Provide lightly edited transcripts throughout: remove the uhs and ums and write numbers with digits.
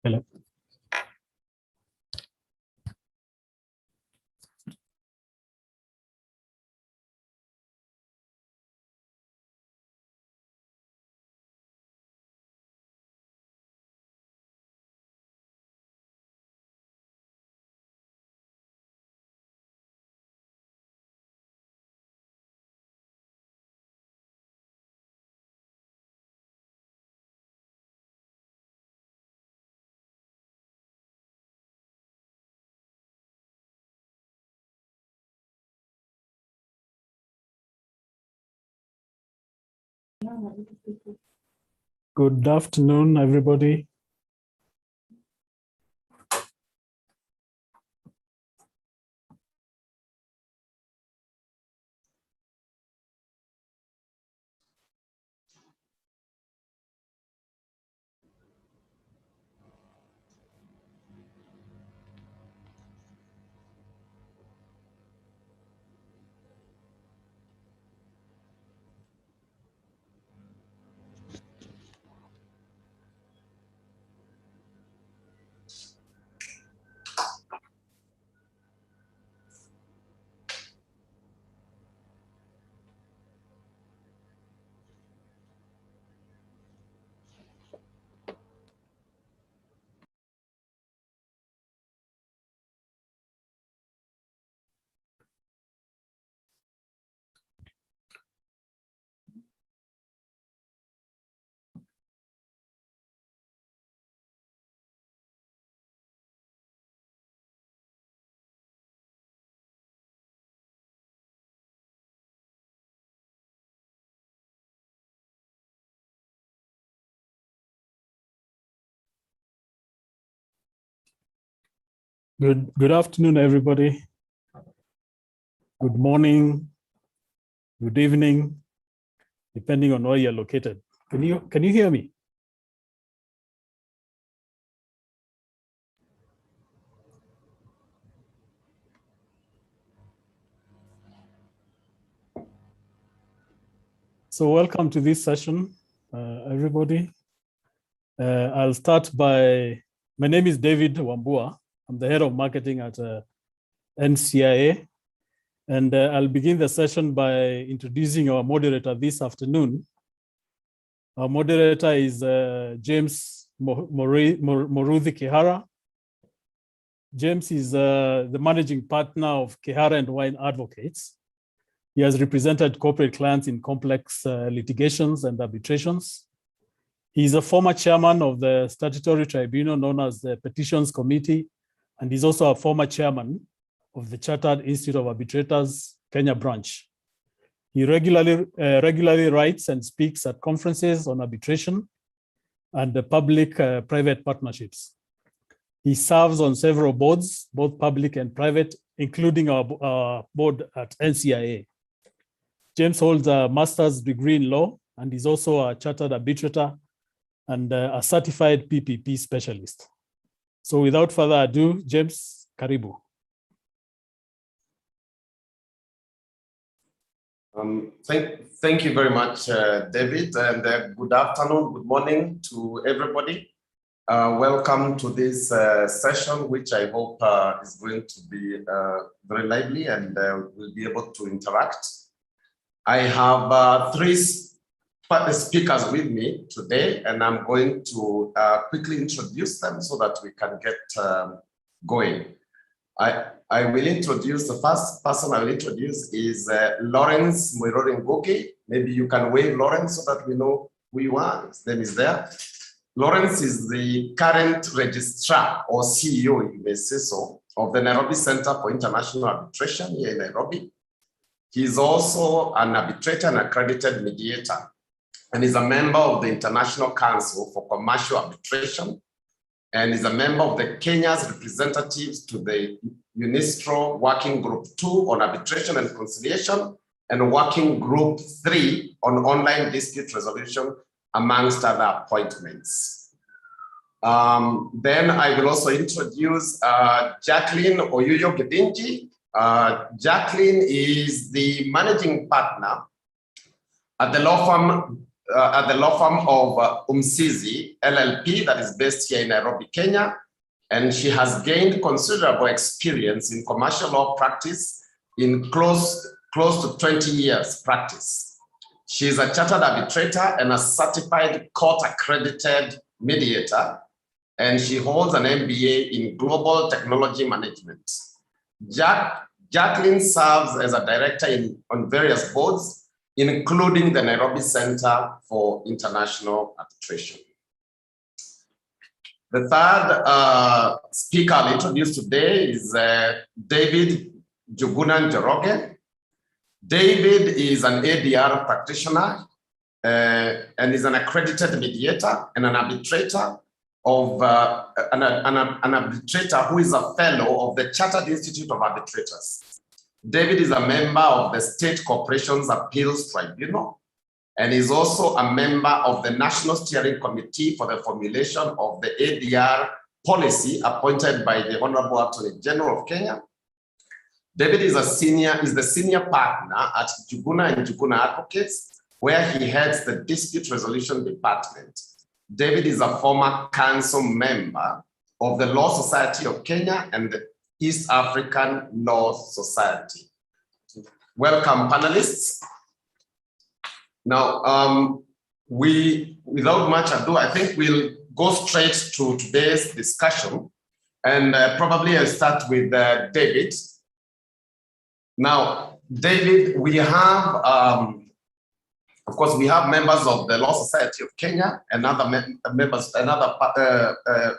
Hello. Good afternoon, everybody. Good afternoon, everybody. Good morning, good evening, depending on where you're located. Can you hear me? So welcome to this session, everybody. I'll start by, my name is David Wambua. I'm the head of marketing at NCIA. And I'll begin the session by introducing our moderator this afternoon. Our moderator is James Moruthi Kihara. James is the managing partner of Kihara and Wine Advocates. He has represented corporate clients in complex litigations and arbitrations. He's a former chairman of the statutory tribunal known as the Petitions Committee, and he's also a former chairman of the Chartered Institute of Arbitrators, Kenya branch. He regularly writes and speaks at conferences on arbitration and the public-private partnerships. He serves on several boards, both public and private, including our board at NCIA. James holds a master's degree in law and is also a chartered arbitrator and a certified PPP specialist. So without further ado, James, karibu. Thank you very much, David, and good afternoon, good morning to everybody. Welcome to this session, which I hope is going to be very lively and we'll be able to interact. I have three speakers with me today, and I'm going to quickly introduce them so that we can get going. I will introduce, the first person I will introduce is Lawrence Murrow. Maybe you can wave Lawrence so that we know who you are. His name is there. Lawrence is the current registrar or CEO, you may say so, of the Nairobi Center for International Arbitration here in Nairobi. He is also an arbitrator and accredited mediator, and is a member of the International Council for Commercial Arbitration, and is a member of the Kenya's representatives to the UNISTRO Working Group 2 on Arbitration and Conciliation, and Working Group 3 on Online Dispute Resolution, amongst other appointments. Then I will also introduce Jacqueline Oyuyo Gedinji. Jacqueline is the managing partner at the law firm at the law firm of Umsizi LLP that is based here in Nairobi, Kenya. And she has gained considerable experience in commercial law practice in close to 20 years practice. She is a chartered arbitrator and a certified court-accredited mediator, and she holds an MBA in global technology management. Jacqueline serves as a director on various boards, including the Nairobi Center for International Arbitration. The third speaker I'll introduce today is David Jugunante. David is an ADR practitioner and is an accredited mediator and an arbitrator of an arbitrator who is a fellow of the Chartered Institute of Arbitrators. David is a member of the State Corporations Appeals Tribunal and is also a member of the National Steering Committee for the formulation of the ADR policy appointed by the Honorable Attorney General of Kenya. David is the senior partner at Juguna and Juguna Advocates, where he heads the Dispute Resolution Department. David is a former council member of the Law Society of Kenya and the East African Law Society. Welcome, panelists. Now, without much ado, I think we'll go straight to today's discussion. And probably I'll start with David. Now, David, we have, of course, we have members of the Law Society of Kenya and other members and other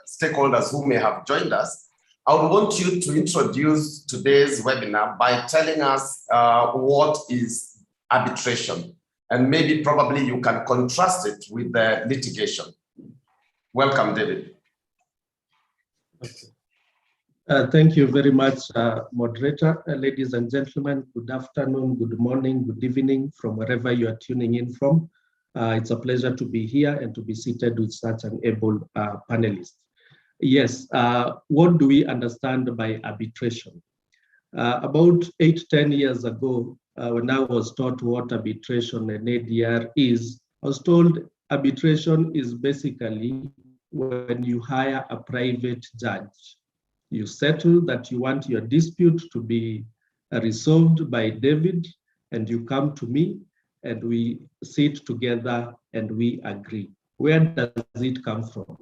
stakeholders who may have joined us. I would want you to introduce today's webinar by telling us what is arbitration, and maybe probably you can contrast it with the litigation. Welcome, David. Okay. Thank you very much, moderator. Ladies and gentlemen, good afternoon, good morning, good evening from wherever you are tuning in from. It's a pleasure to be here and to be seated with such an able panelist. Yes, what do we understand by arbitration? About 8-10 years ago, when I was taught what arbitration and ADR is, I was told arbitration is basically when you hire a private judge. You settle that you want your dispute to be resolved by David, and you come to me, and we sit together and we agree. Where does it come from?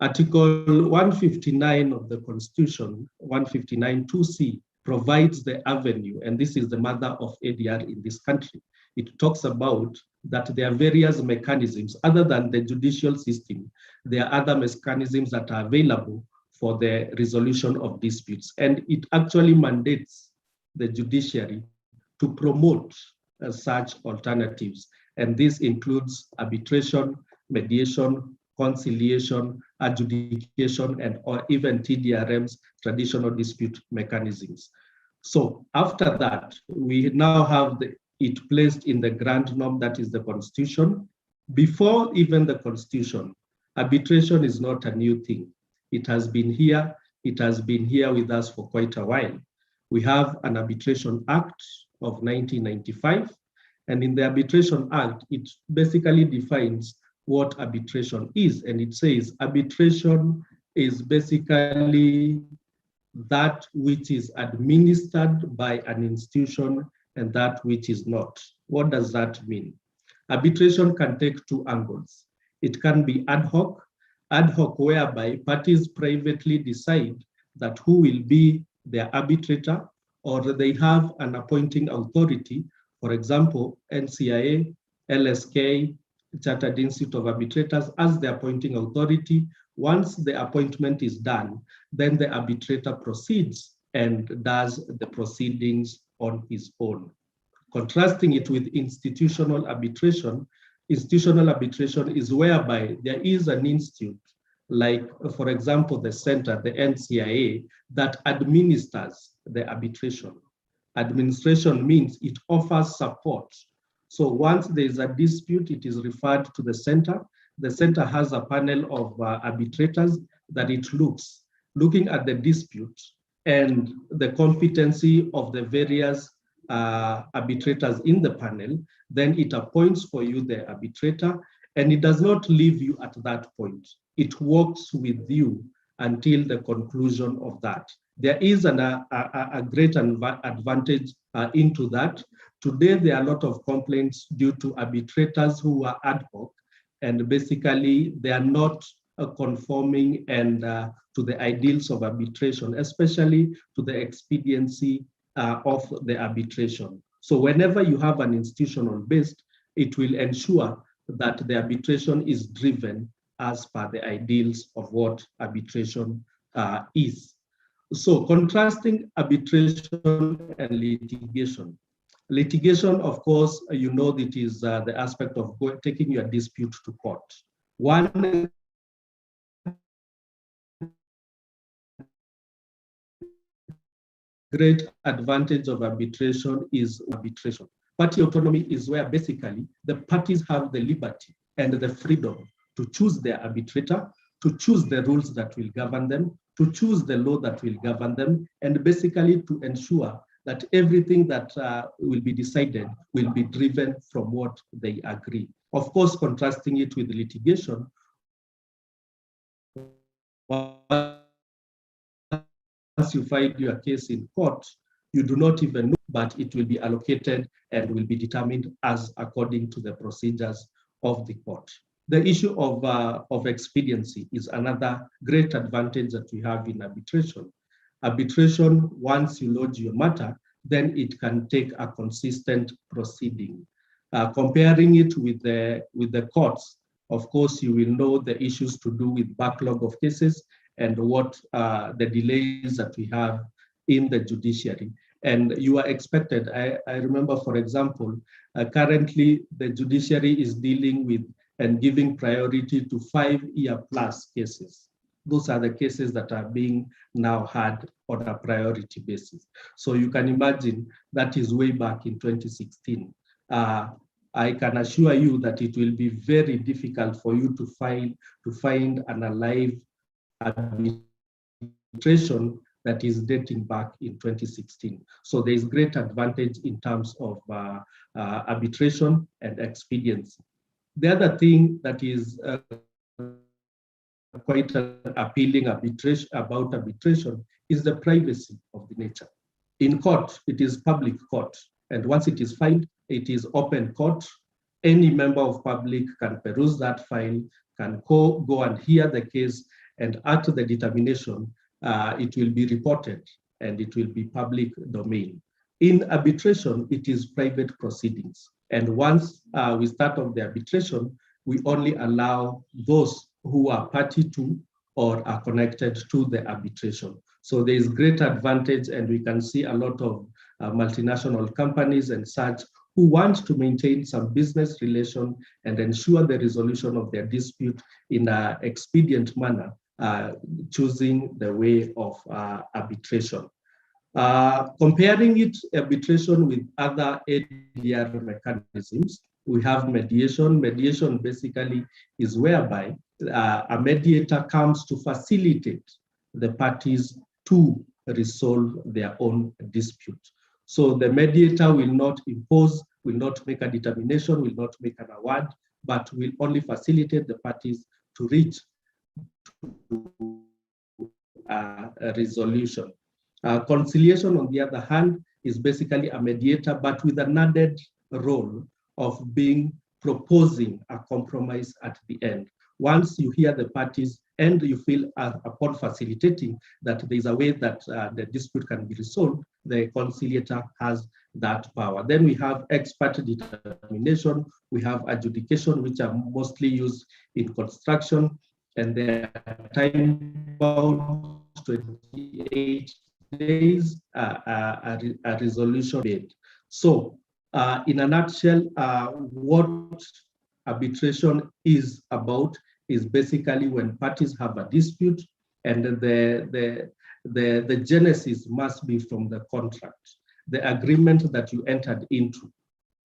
Article 159 of the Constitution, 159(2)(c), provides the avenue, and this is the mother of ADR in this country. It talks about that there are various mechanisms other than the judicial system. There are other mechanisms that are available for the resolution of disputes. And it actually mandates the judiciary to promote such alternatives. And this includes arbitration, mediation, conciliation, adjudication, and or even TDRM's traditional dispute mechanisms. So after that, we now have it placed in the grand norm, that is the Constitution. Before even the Constitution, arbitration is not a new thing. It has been here. It has been here with us for quite a while. We have an Arbitration Act of 1995. And in the Arbitration Act, it basically defines what arbitration is. And it says arbitration is basically that which is administered by an institution and that which is not. What does that mean? Arbitration can take two angles. It can be ad hoc whereby parties privately decide that who will be their arbitrator, or they have an appointing authority, for example, NCIA, LSK, Chartered Institute of Arbitrators as the appointing authority. Once the appointment is done, then the arbitrator proceeds and does the proceedings on his own. Contrasting it with institutional arbitration is whereby there is an institute, like, for example, the center, the NCIA, that administers the arbitration. Administration means it offers support. So once there is a dispute, it is referred to the center. The center has a panel of arbitrators that it looking at the dispute and the competency of the various arbitrators in the panel, then it appoints for you the arbitrator, and it does not leave you at that point. It works with you until the conclusion of that. There is a great advantage into that. Today, there are a lot of complaints due to arbitrators who are ad hoc, and basically they are not conforming and to the ideals of arbitration, especially to the expediency of the arbitration. So whenever you have an institutional based, it will ensure that the arbitration is driven as per the ideals of what arbitration is. So contrasting arbitration and litigation. Litigation, of course, you know, it is the aspect of taking your dispute to court. One great advantage of arbitration is arbitration. Party autonomy is where basically the parties have the liberty and the freedom to choose their arbitrator, to choose the rules that will govern them, to choose the law that will govern them, and basically to ensure that everything that will be decided will be driven from what they agree. Of course, contrasting it with litigation, once you file your case in court, you do not even know, but it will be allocated and will be determined as according to the procedures of the court. The issue of expediency is another great advantage that we have in arbitration. Arbitration, once you lodge your matter, then it can take a consistent proceeding. Comparing it with the courts, of course, you will know the issues to do with backlog of cases and what the delays that we have in the judiciary. And you are expected, I remember, for example, currently the judiciary is dealing with and giving priority to 5-year-plus cases. Those are the cases that are being now had on a priority basis. So you can imagine that is way back in 2016. I can assure you that it will be very difficult for you to find an alive arbitration that is dating back in 2016. So there is great advantage in terms of arbitration and expediency. The other thing that is quite appealing about arbitration is the privacy of the nature. In court, it is public court, and once it is filed, it is open court. Any member of public can peruse that file, can go and hear the case, and at the determination, it will be reported and it will be public domain. In arbitration, it is private proceedings. And once we start off the arbitration, we only allow those who are party to or are connected to the arbitration. So there is great advantage, and we can see a lot of multinational companies and such who want to maintain some business relation and ensure the resolution of their dispute in an expedient manner, choosing the way of arbitration. Comparing arbitration with other ADR mechanisms, we have mediation. Mediation basically is whereby a mediator comes to facilitate the parties to resolve their own dispute. So the mediator will not impose, will not make a determination, will not make an award, but will only facilitate the parties to reach a resolution. Conciliation, on the other hand, is basically a mediator, but with an added role of proposing a compromise at the end. Once you hear the parties and you feel upon facilitating that there is a way that the dispute can be resolved, the conciliator has that power. Then we have expert determination, we have adjudication, which are mostly used in construction, and they are time-bound, 28 days, a resolution made. So in a nutshell, what arbitration is about is basically when parties have a dispute, and the genesis must be from the contract, the agreement that you entered into.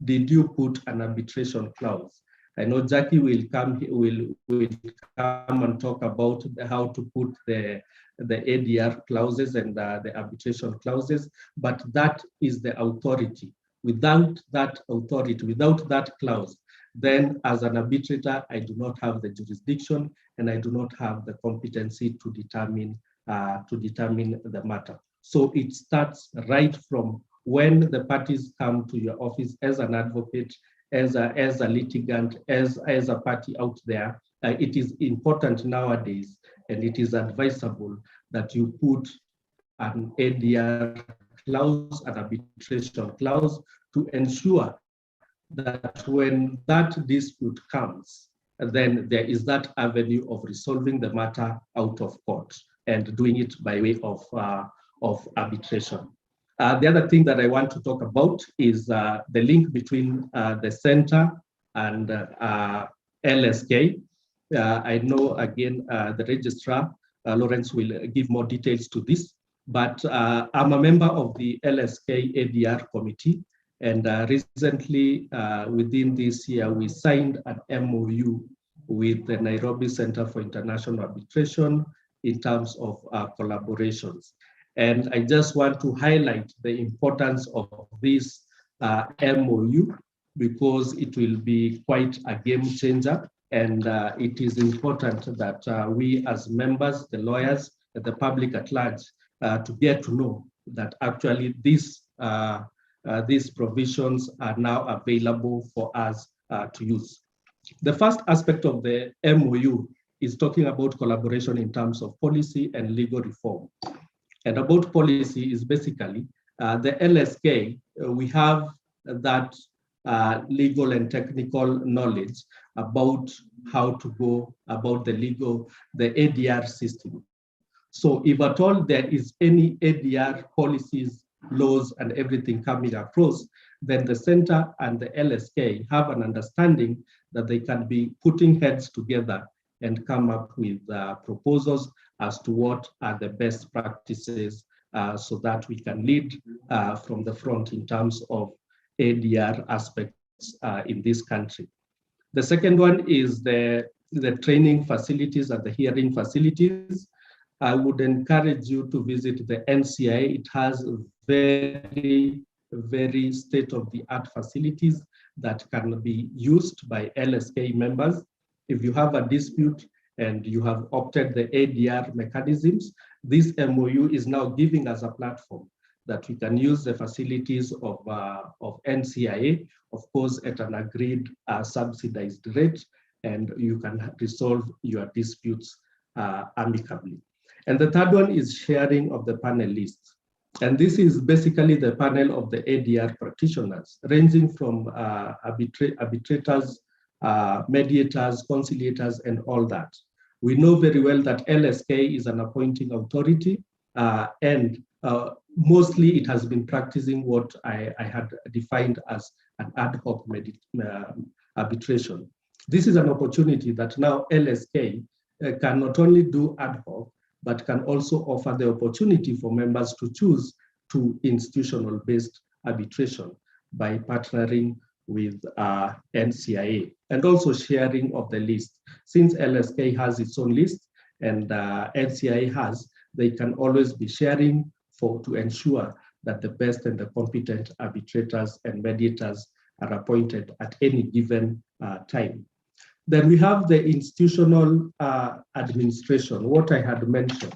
Did you put an arbitration clause? I know Jackie will come and talk about how to put the ADR clauses and the arbitration clauses, but that is the authority. Without that authority, without that clause, then as an arbitrator, I do not have the jurisdiction and I do not have the competency to determine the matter. So it starts right from when the parties come to your office as an advocate, as a litigant, as a party out there. It is important nowadays, and it is advisable that you put an ADR clause, an arbitration clause, to ensure that when that dispute comes, then there is that avenue of resolving the matter out of court and doing it by way of arbitration. The other thing that I want to talk about is the link between the center and LSK. I know, again, the registrar, Lawrence, will give more details to this, but I'm a member of the LSK ADR committee, and recently, within this year, we signed an MOU with the Nairobi Center for International Arbitration in terms of collaborations. And I just want to highlight the importance of this MOU because it will be quite a game changer. And it is important that we as members, the lawyers, and the public at large, to get to know that actually these provisions are now available for us to use. The first aspect of the MOU is talking about collaboration in terms of policy and legal reform. And about policy is basically the LSK, we have that legal and technical knowledge about how to go about the ADR system. So if at all there is any ADR policies, laws, and everything coming across, then the center and the LSK have an understanding that they can be putting heads together and come up with proposals as to what are the best practices so that we can lead from the front in terms of ADR aspects in this country. The second one is the training facilities and the hearing facilities. I would encourage you to visit the NCIA. It has very, very state-of-the-art facilities that can be used by LSK members. If you have a dispute and you have opted the ADR mechanisms, this MOU is now giving us a platform that we can use the facilities of NCIA, of course, at an agreed subsidized rate, and you can resolve your disputes amicably. And the third one is sharing of the panel lists. And this is basically the panel of the ADR practitioners, ranging from arbitrators, mediators, conciliators, and all that. We know very well that LSK is an appointing authority, and mostly it has been practicing what I had defined as an ad hoc arbitration. This is an opportunity that now LSK can not only do ad hoc, but can also offer the opportunity for members to choose to institutional-based arbitration by partnering with NCIA, and also sharing of the list. Since LSK has its own list and NCIA has, they can always be sharing to ensure that the best and the competent arbitrators and mediators are appointed at any given time. Then we have the institutional administration, what I had mentioned.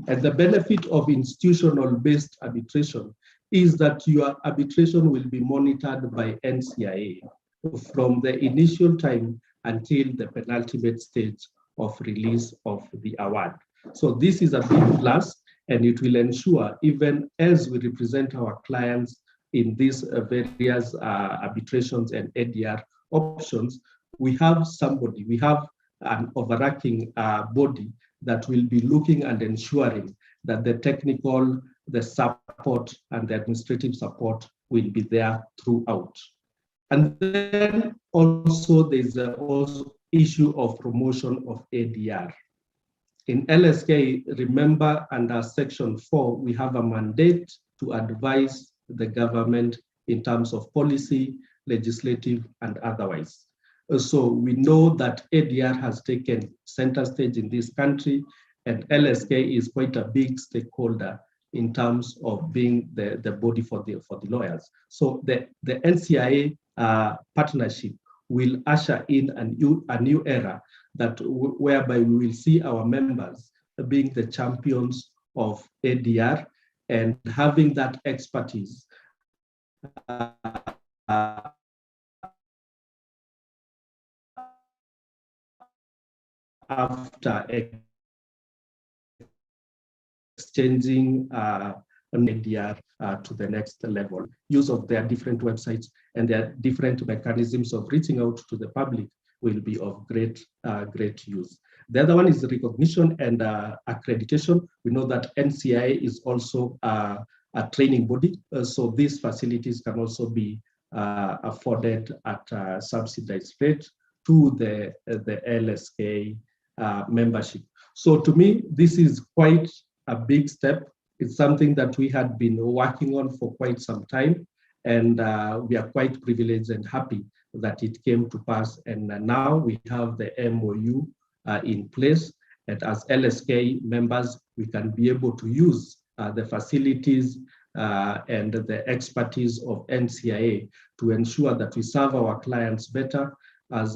And the benefit of institutional-based arbitration is that your arbitration will be monitored by NCIA from the initial time until the penultimate stage of release of the award. So this is a big plus, and it will ensure, even as we represent our clients in these various arbitrations and ADR options, we have somebody, we have an overarching body that will be looking and ensuring that the technical, the support, and the administrative support will be there throughout. And then also there's also issue of promotion of ADR. In LSK, remember under Section 4, we have a mandate to advise the government in terms of policy, legislative, and otherwise. So we know that ADR has taken center stage in this country, and LSK is quite a big stakeholder in terms of being the body for the lawyers. So the NCIA partnership will usher in a new era whereby we will see our members being the champions of ADR and having that expertise after exchanging ADR to the next level. Use of their different websites and their different mechanisms of reaching out to the public will be of great use. The other one is recognition and accreditation. We know that NCIA is also a training body, so these facilities can also be afforded at a subsidized rate to the LSK membership. So to me, this is quite a big step. It's something that we had been working on for quite some time, and we are quite privileged and happy that it came to pass. And now we have the MOU in place, and as LSK members, we can be able to use the facilities and the expertise of NCIA to ensure that we serve our clients better. As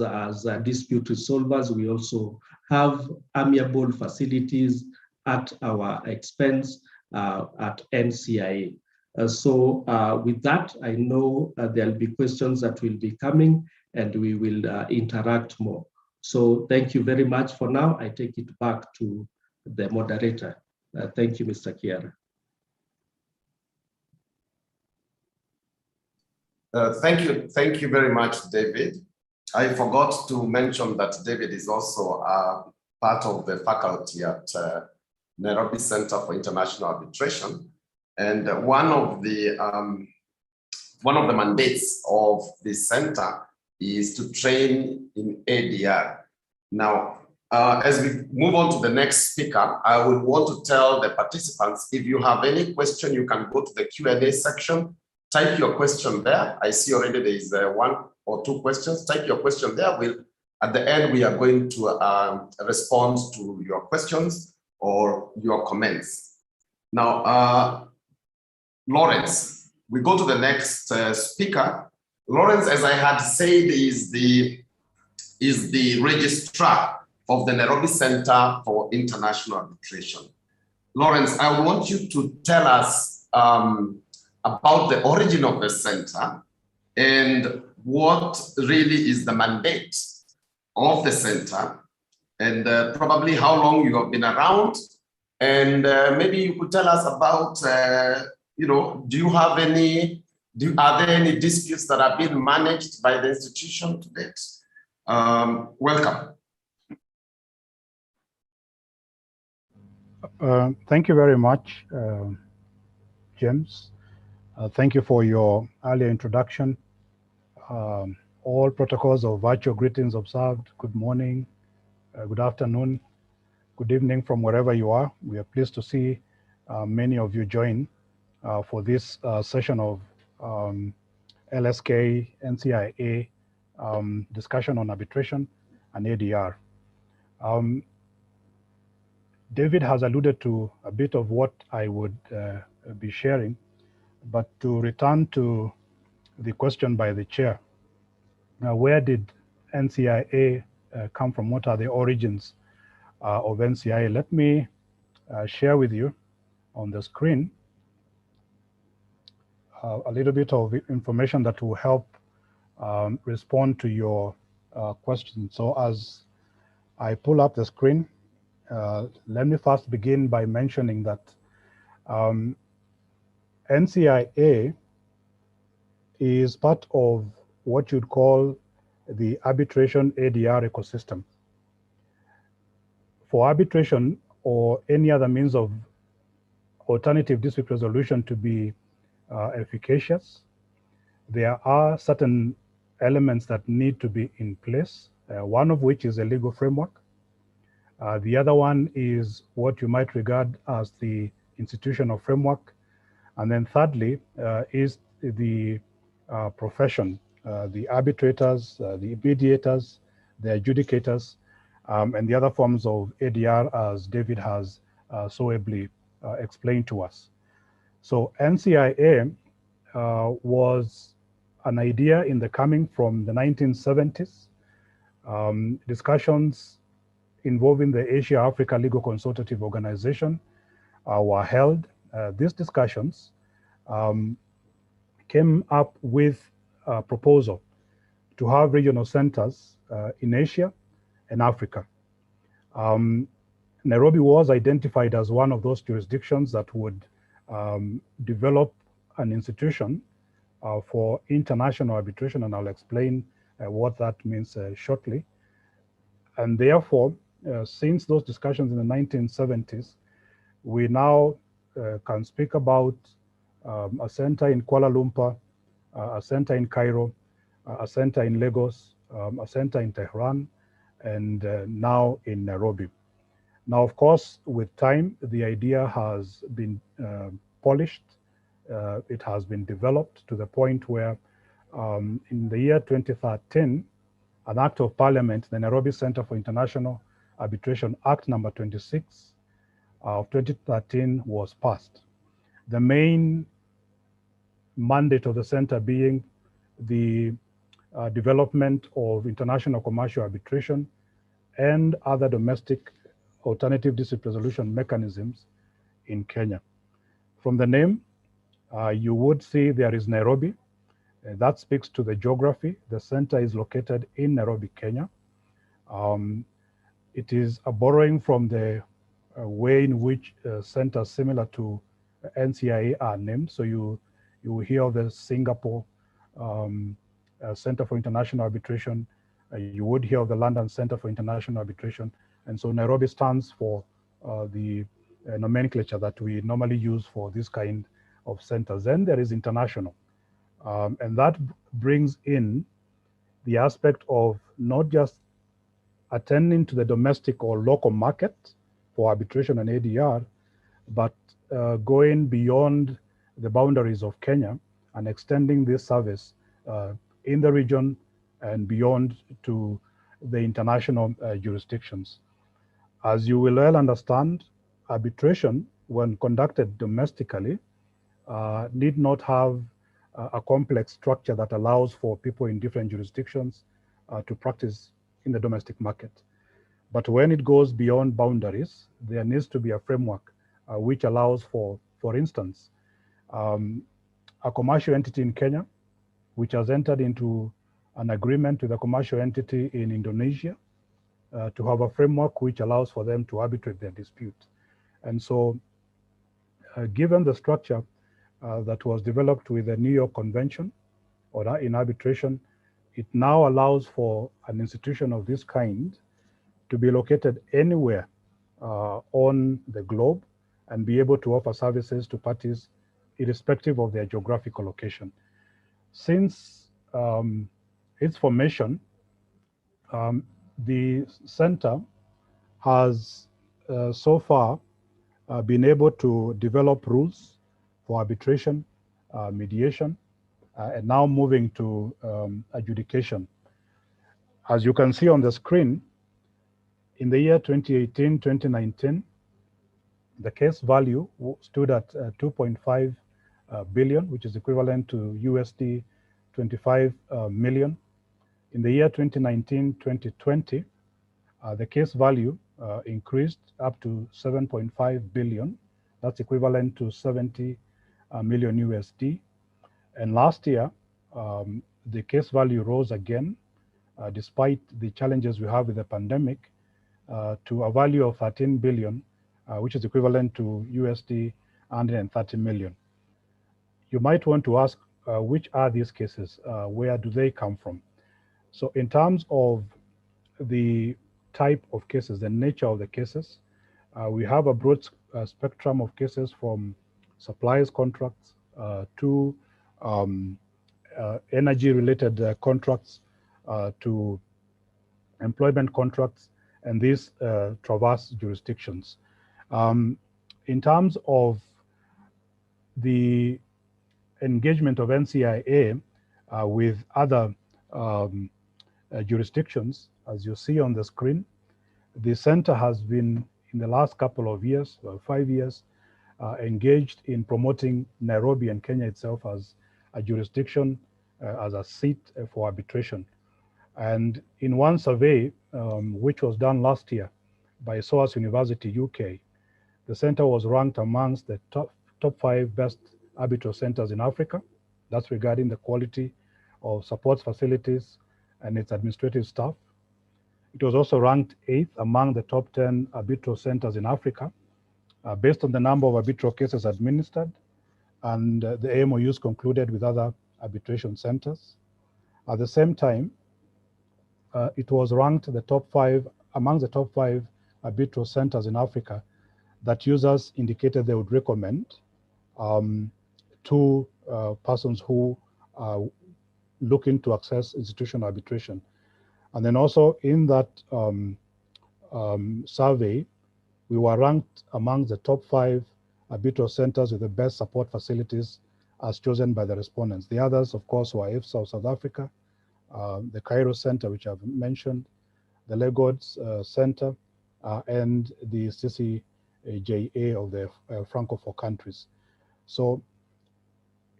dispute resolvers, we also have amiable facilities at our expense at NCIA. So with that, I know there'll be questions that will be coming and we will interact more. So thank you very much for now. I take it back to the moderator. Thank you, Mr. Kiara. Thank you very much, David. I forgot to mention that David is also part of the faculty at Nairobi Center for International Arbitration, and one of the mandates of the center is to train in ADR. Now, as we move on to the next speaker, I would want to tell the participants, if you have any question, you can go to the Q&A section, type your question there. I see already there is one or two questions. Type your question there. At the end, we are going to respond to your questions or your comments. Now, Lawrence, we go to the next speaker. Lawrence, as I had said, is the registrar of the Nairobi Center for International Arbitration. Lawrence, I want you to tell us about the origin of the center and what really is the mandate of the center, and probably how long you have been around, and maybe you could tell us about, are there any disputes that have been managed by the institution to date? Welcome. Thank you very much, James. Thank you for your earlier introduction. All protocols of virtual greetings observed. Good morning, good afternoon, good evening from wherever you are. We are pleased to see many of you join for this session of LSK, NCIA discussion on arbitration and ADR. David has alluded to a bit of what I would be sharing, but to return to the question by the chair, where did NCIA come from? What are the origins of NCIA? Let me share with you on the screen a little bit of information that will help respond to your question. So as I pull up the screen, let me first begin by mentioning that NCIA is part of what you'd call the arbitration ADR ecosystem. For arbitration or any other means of alternative dispute resolution to be efficacious, there are certain elements that need to be in place, one of which is a legal framework. The other one is what you might regard as the institutional framework. And then thirdly is the profession the arbitrators, the mediators, the adjudicators, and the other forms of ADR, as David has so ably explained to us. So NCIA was an idea in the coming from the 1970s. Discussions involving the Asia-Africa Legal Consultative Organization were held. These discussions came up with a proposal to have regional centers in Asia and Africa. Nairobi was identified as one of those jurisdictions that would develop an institution for international arbitration, and I'll explain what that means shortly. And therefore, since those discussions in the 1970s, we now can speak about a center in Kuala Lumpur, a center in Cairo, a center in Lagos, a center in Tehran, and now in Nairobi. Now, of course, with time, the idea has been polished. It has been developed to the point where in the year 2013, an act of parliament, the Nairobi Center for International Arbitration Act number 26 of 2013 was passed. The main mandate of the center being the development of international commercial arbitration and other domestic alternative dispute resolution mechanisms in Kenya. From the name, you would see there is Nairobi. That speaks to the geography. The center is located in Nairobi, Kenya. It is a borrowing from the way in which centers similar to NCIA are named. So you will hear of the Singapore Center for International Arbitration. You would hear of the London Center for International Arbitration. And so Nairobi stands for the nomenclature that we normally use for this kind of centers. Then there is international. And that brings in the aspect of not just attending to the domestic or local market for arbitration and ADR, but going beyond the boundaries of Kenya and extending this service in the region and beyond to the international jurisdictions. As you will well understand, arbitration, when conducted domestically, need not have a complex structure that allows for people in different jurisdictions to practice in the domestic market. But when it goes beyond boundaries, there needs to be a framework which allows for instance, a commercial entity in Kenya, which has entered into an agreement with a commercial entity in Indonesia to have a framework which allows for them to arbitrate their dispute. And so given the structure that was developed with the New York Convention or in arbitration, it now allows for an institution of this kind to be located anywhere on the globe and be able to offer services to parties irrespective of their geographical location. Since its formation, the center has so far been able to develop rules for arbitration, mediation, and now moving to adjudication. As you can see on the screen, in the year 2018-2019, the case value stood at 2.5 billion, which is equivalent to USD 25 million. In the year 2019-2020, the case value increased up to 7.5 billion. That's equivalent to 70 million USD. And last year, the case value rose again, despite the challenges we have with the pandemic, to a value of 13 billion, which is equivalent to USD 130 million. You might want to ask, which are these cases? Where do they come from? So in terms of the type of cases, the nature of the cases, we have a broad spectrum of cases from suppliers contracts to energy-related contracts to employment contracts, and these traverse jurisdictions. In terms of the engagement of NCIA with other jurisdictions. As you see on the screen, the center has been, in the last couple of years, 5 years, engaged in promoting Nairobi and Kenya itself as a jurisdiction, as a seat for arbitration. And in one survey, which was done last year by SOAS University, UK, the center was ranked amongst the top 5 best arbitral centers in Africa. That's regarding the quality of support facilities and its administrative staff. It was also ranked 8th among the top 10 arbitral centers in Africa, based on the number of arbitral cases administered and the MOUs concluded with other arbitration centers. At the same time, it was ranked the top 5 among the top 5 arbitral centers in Africa that users indicated they would recommend to persons who are looking to access institutional arbitration. And then also in that survey, we were ranked among the top 5 arbitral centers with the best support facilities as chosen by the respondents. The others, of course, were IFSA of South Africa, the Cairo Center, which I've mentioned, the Lagos Center, and the CCJA of the Francophone countries. So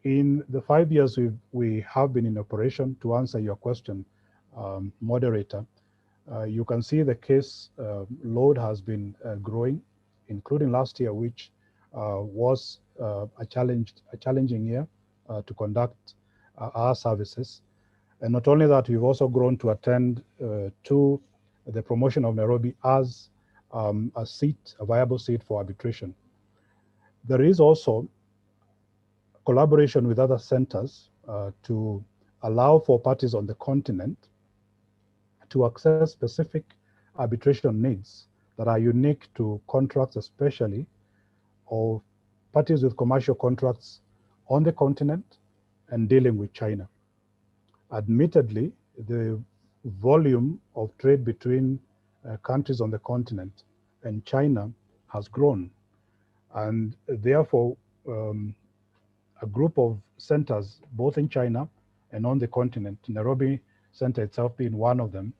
in the 5 years we have been in operation, to answer your question, moderator, you can see the case load has been growing, including last year, which was a challenging year to conduct our services. And not only that, we've also grown to attend to the promotion of Nairobi as a viable seat for arbitration. There is also collaboration with other centers to allow for parties on the continent to access specific arbitration needs that are unique to contracts, especially of parties with commercial contracts on the continent and dealing with China. Admittedly, the volume of trade between countries on the continent and China has grown, and therefore a group of centers both in China and on the continent, Nairobi Center itself being one of them,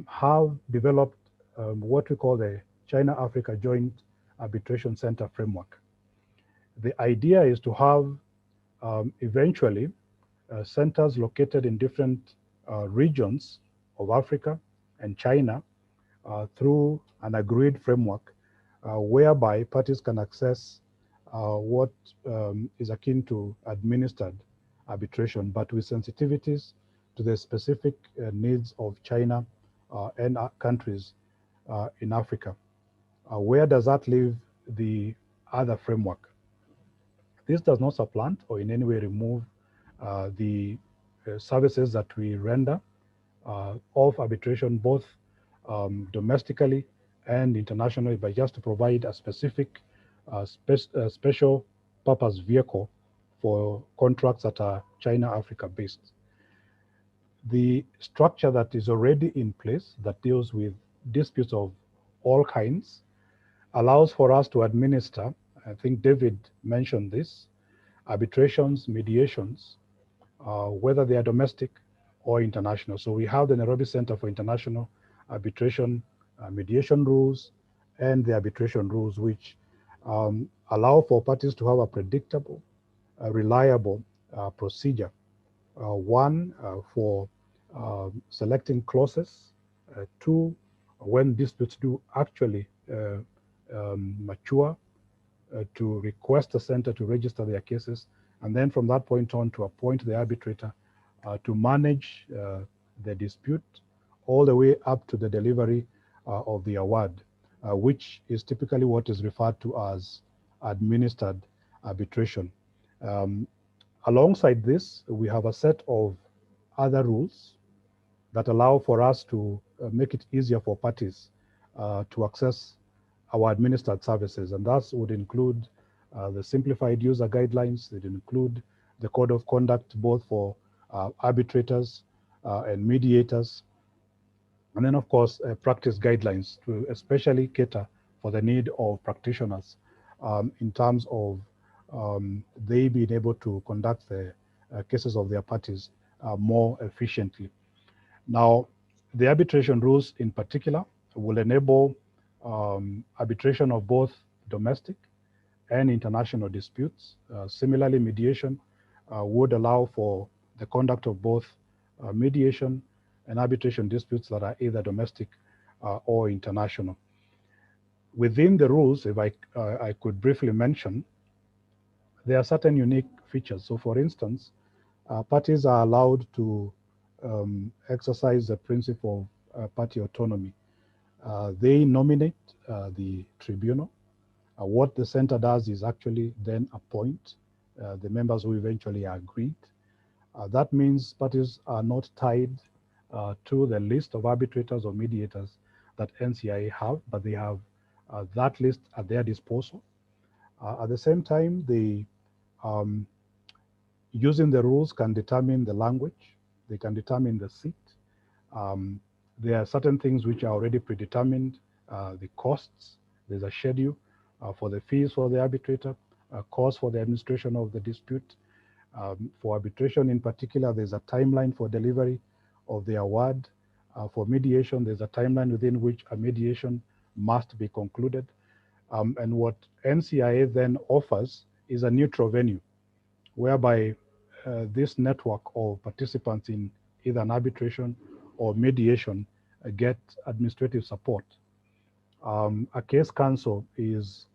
have developed what we call the China-Africa Joint Arbitration Center Framework. The idea is to have eventually centers located in different regions of Africa and China through an agreed framework whereby parties can access what is akin to administered arbitration, but with sensitivities to the specific needs of China and countries in Africa. Where does that leave the other framework? This does not supplant or in any way remove the services that we render of arbitration, both domestically and internationally, but just to provide a specific special purpose vehicle for contracts that are China-Africa based. The structure that is already in place that deals with disputes of all kinds allows for us to administer, I think David mentioned this, arbitrations, mediations, whether they are domestic or international. So we have the Nairobi Center for International Arbitration Mediation Rules and the Arbitration Rules, which allow for parties to have a predictable, reliable procedure. One, for selecting clauses. Two, when disputes do actually mature, to request the center to register their cases, and then from that point on to appoint the arbitrator to manage the dispute all the way up to the delivery of the award, which is typically what is referred to as administered arbitration. Alongside this, we have a set of other rules that allow for us to make it easier for parties to access our administered services, and that would include the simplified user guidelines. It include the code of conduct both for arbitrators and mediators, and then of course practice guidelines to especially cater for the need of practitioners in terms of they being able to conduct the cases of their parties more efficiently. Now, the arbitration rules in particular will enable arbitration of both domestic and international disputes. Similarly, mediation would allow for the conduct of both mediation and arbitration disputes that are either domestic or international. Within the rules, if I could briefly mention, there are certain unique features. So for instance, parties are allowed to exercise the principle of party autonomy. They nominate the tribunal. What the center does is actually then appoint the members who eventually are agreed. That means parties are not tied to the list of arbitrators or mediators that NCIA have, but they have that list at their disposal. At the same time, they, using the rules, can determine the language, they can determine the seat. There are certain things which are already predetermined, the costs, there's a schedule for the fees for the arbitrator, costs for the administration of the dispute. For arbitration in particular, there's a timeline for delivery of the award. For mediation, there's a timeline within which a mediation must be concluded. And what NCIA then offers is a neutral venue, whereby this network of participants in either an arbitration or mediation get administrative support. A case counsel is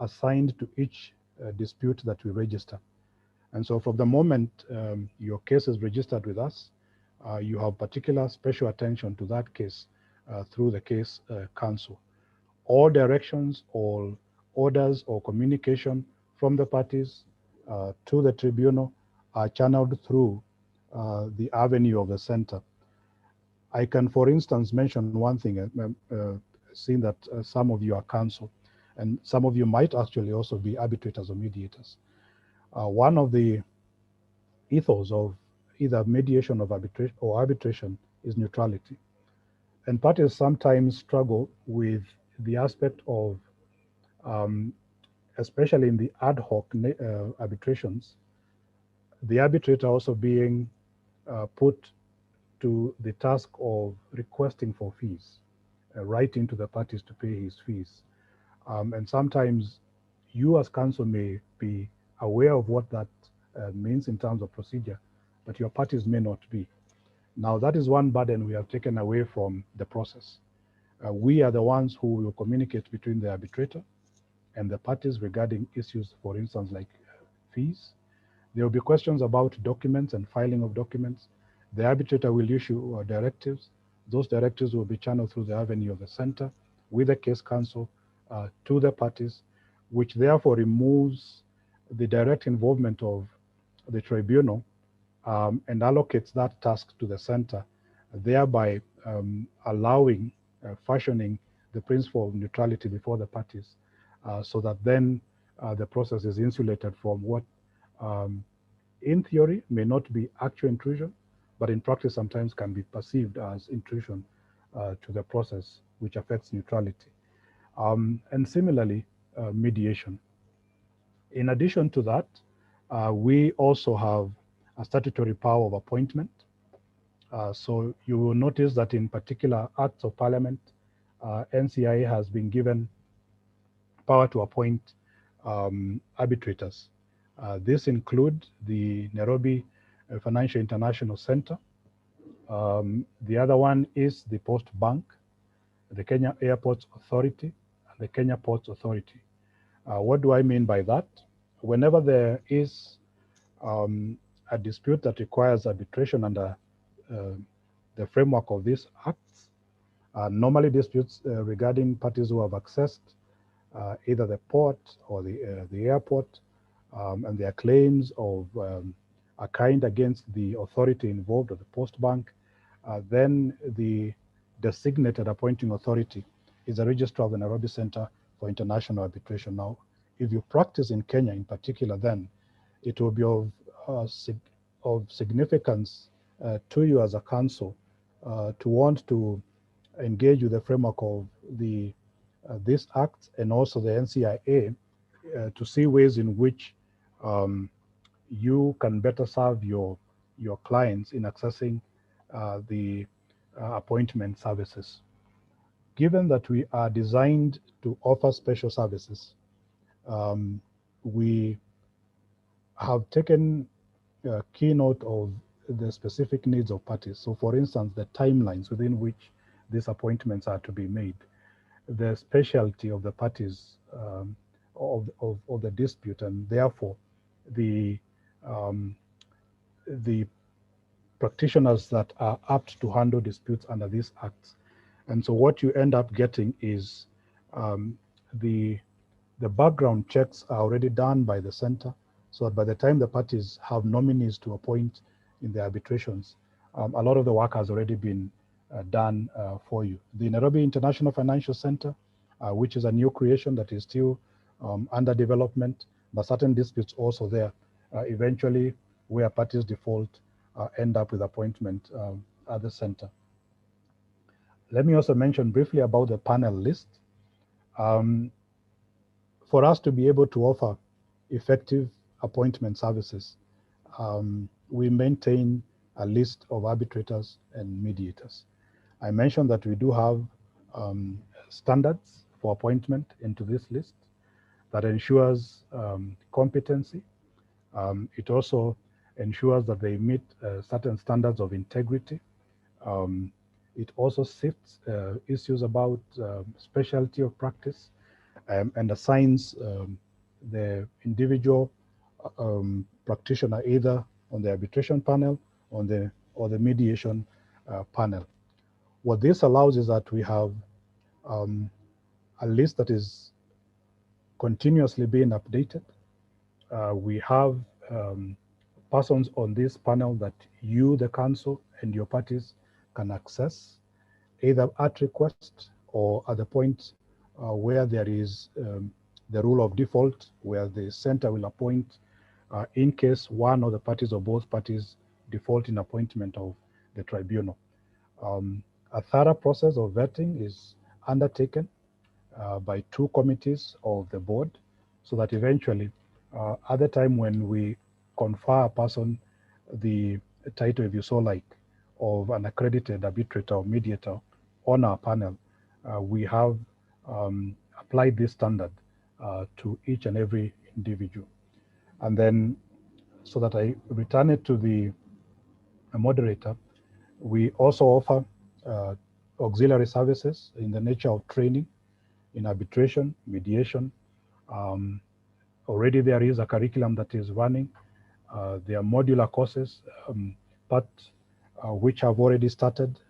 assigned to each dispute that we register. And so from the moment your case is registered with us, you have particular special attention to that case through the case counsel. All directions, all orders or communication from the parties to the tribunal are channeled through the avenue of the center. I can, for instance, mention one thing, seeing that some of you are counsel, and some of you might actually also be arbitrators or mediators. One of the ethos of either mediation of arbitration or arbitration is neutrality. And parties sometimes struggle with the aspect of, especially in the ad hoc arbitrations, the arbitrator also being put to the task of requesting for fees, writing to the parties to pay his fees. And sometimes you as counsel may be aware of what that means in terms of procedure, but your parties may not be. Now, that is one burden we have taken away from the process. We are the ones who will communicate between the arbitrator and the parties regarding issues, for instance, like fees. There will be questions about documents and filing of documents. The arbitrator will issue directives. Those directives will be channeled through the avenue of the center with the case counsel to the parties, which therefore removes the direct involvement of the tribunal and allocates that task to the center, thereby allowing, fashioning the principle of neutrality before the parties, so that then the process is insulated from what in theory may not be actual intrusion, but in practice sometimes can be perceived as intrusion to the process, which affects neutrality. And similarly, mediation. In addition to that, we also have a statutory power of appointment. So you will notice that in particular acts of parliament, NCIA has been given power to appoint arbitrators. This includes the Nairobi Financial International Center. The other one is the Post Bank, the Kenya Airports Authority, and the Kenya Ports Authority. What do I mean by that? Whenever there is a dispute that requires arbitration under the framework of these acts, normally disputes regarding parties who have accessed either the port or the airport and their claims of a kind against the authority involved or the post bank, then the designated appointing authority is the Registrar of the Nairobi Center for International Arbitration. Now, if you practice in Kenya in particular, then it will be of significance to you as a counsel to want to engage with the framework of these acts and also the NCIA to see ways in which you can better serve your your clients in accessing the appointment services. Given that we are designed to offer special services, we have taken keynote of the specific needs of parties. So for instance, the timelines within which these appointments are to be made, the specialty of the parties of the dispute, and therefore the practitioners that are apt to handle disputes under these acts. And so what you end up getting is the background checks are already done by the center, so that by the time the parties have nominees to appoint in the arbitrations, a lot of the work has already been done for you. The Nairobi International Financial Center, which is a new creation that is still under development, but certain disputes also there, eventually where parties default end up with appointment at the center. Let me also mention briefly about the panel list. For us to be able to offer effective appointment services, we maintain a list of arbitrators and mediators. I mentioned that we do have standards for appointment into this list that ensures competency. It also ensures that they meet certain standards of integrity. It also sifts issues about specialty of practice and assigns the individual practitioner either on the arbitration panel or the mediation panel. What this allows is that we have a list that is continuously being updated. We have persons on this panel that you, the council, and your parties can access, either at request or at the point where there is the rule of default, where the center will appoint in case one of the parties or both parties default in appointment of the tribunal. A thorough process of vetting is undertaken by two committees of the board, so that eventually, at the time when we confer a person the title, if you so like, of an accredited arbitrator or mediator on our panel, we have applied this standard to each and every individual. And then, so that I return it to the moderator, we also offer auxiliary services in the nature of training in arbitration, mediation. Already there is a curriculum that is running. There are modular courses, which have already started.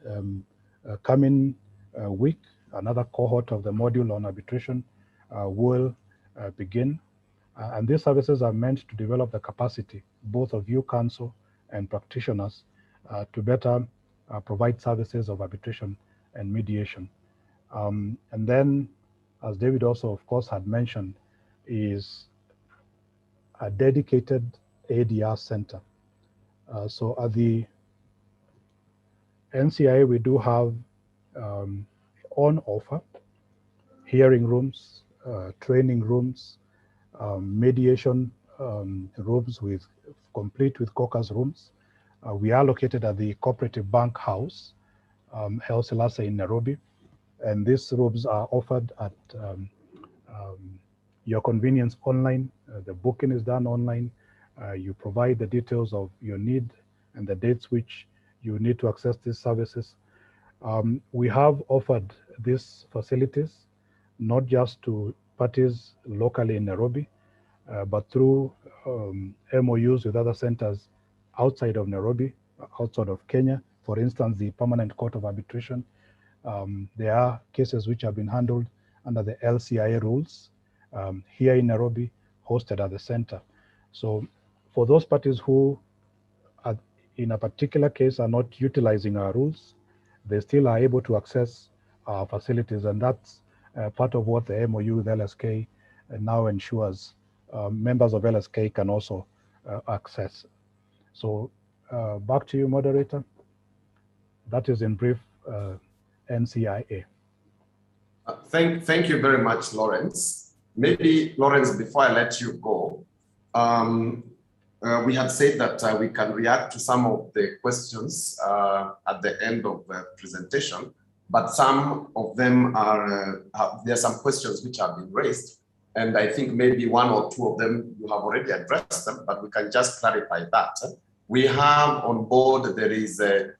Coming week, another cohort of the module on arbitration will begin. And these services are meant to develop the capacity, both of you counsel and practitioners, to better provide services of arbitration and mediation. And then, as David also, of course, had mentioned, is a dedicated ADR center. So at the NCIA, we do have on offer hearing rooms, training rooms, mediation rooms complete with caucus rooms. We are located at the Cooperative Bank House, Haile Selassie in Nairobi, and these rooms are offered at your convenience online. The booking is done online. You provide the details of your need and the dates which you need to access these services. We have offered these facilities not just to parties locally in Nairobi, but through MOUs with other centers outside of Nairobi, outside of Kenya. For instance, the Permanent Court of Arbitration. There are cases which have been handled under the LCIA rules here in Nairobi, hosted at the center. So for those parties who are in a particular case are not utilizing our rules, they still are able to access our facilities, and that's part of what the MOU with LSK now ensures members of LSK can also access. So back to you, moderator. That is in brief NCIA. Thank you very much, Lawrence. Maybe, Lawrence, before I let you go, we had said that we can react to some of the questions at the end of the presentation, but some of them are, there are some questions which have been raised, and I think maybe one or two of them you have already addressed them, but we can just clarify that. We have on board, there is Jane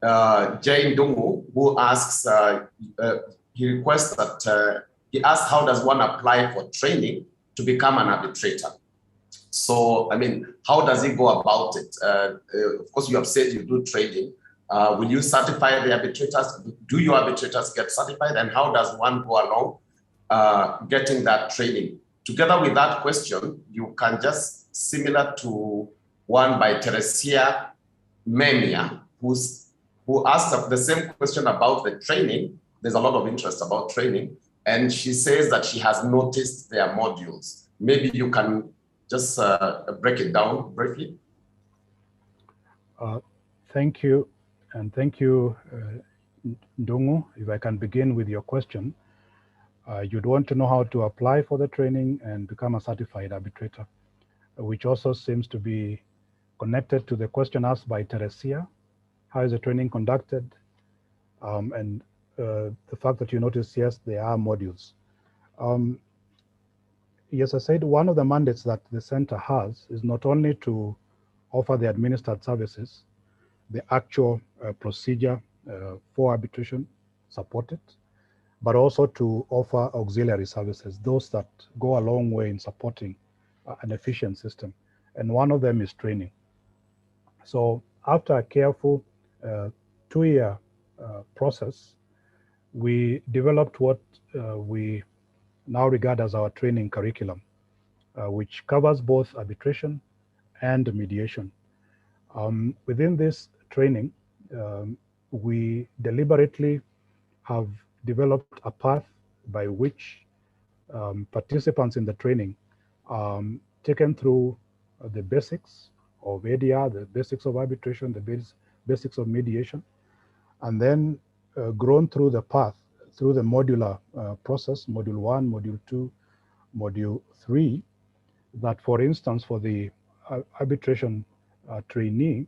Dungu, who asks, he requests that, he asks, how does one apply for training to become an arbitrator? So, I mean, how does he go about it? Of course, you have said you do training. Will you certify the arbitrators? Do your arbitrators get certified? And how does one go along getting that training? Together with that question, you can just, similar to one by Teresia Memia, who asked the same question about the training. There's a lot of interest about training. And she says that she has noticed their modules. Maybe you can just break it down briefly. Thank you. And thank you, Ndungu. If I can begin with your question. You'd want to know how to apply for the training and become a certified arbitrator, which also seems to be connected to the question asked by Teresia. How is the training conducted? And the fact that you notice, yes, there are modules. Yes, I said one of the mandates that the center has is not only to offer the administered services, the actual procedure for arbitration supported, but also to offer auxiliary services, those that go a long way in supporting an efficient system. And one of them is training. So after a careful 2-year process, we developed what we now regard as our training curriculum, which covers both arbitration and mediation. Within this training, we deliberately have developed a path by which participants in the training taken through the basics of ADR, the basics of arbitration, the basics of mediation, and then grown through the path, through the modular process, module 1, module 2, module 3, that for instance, for the arbitration trainee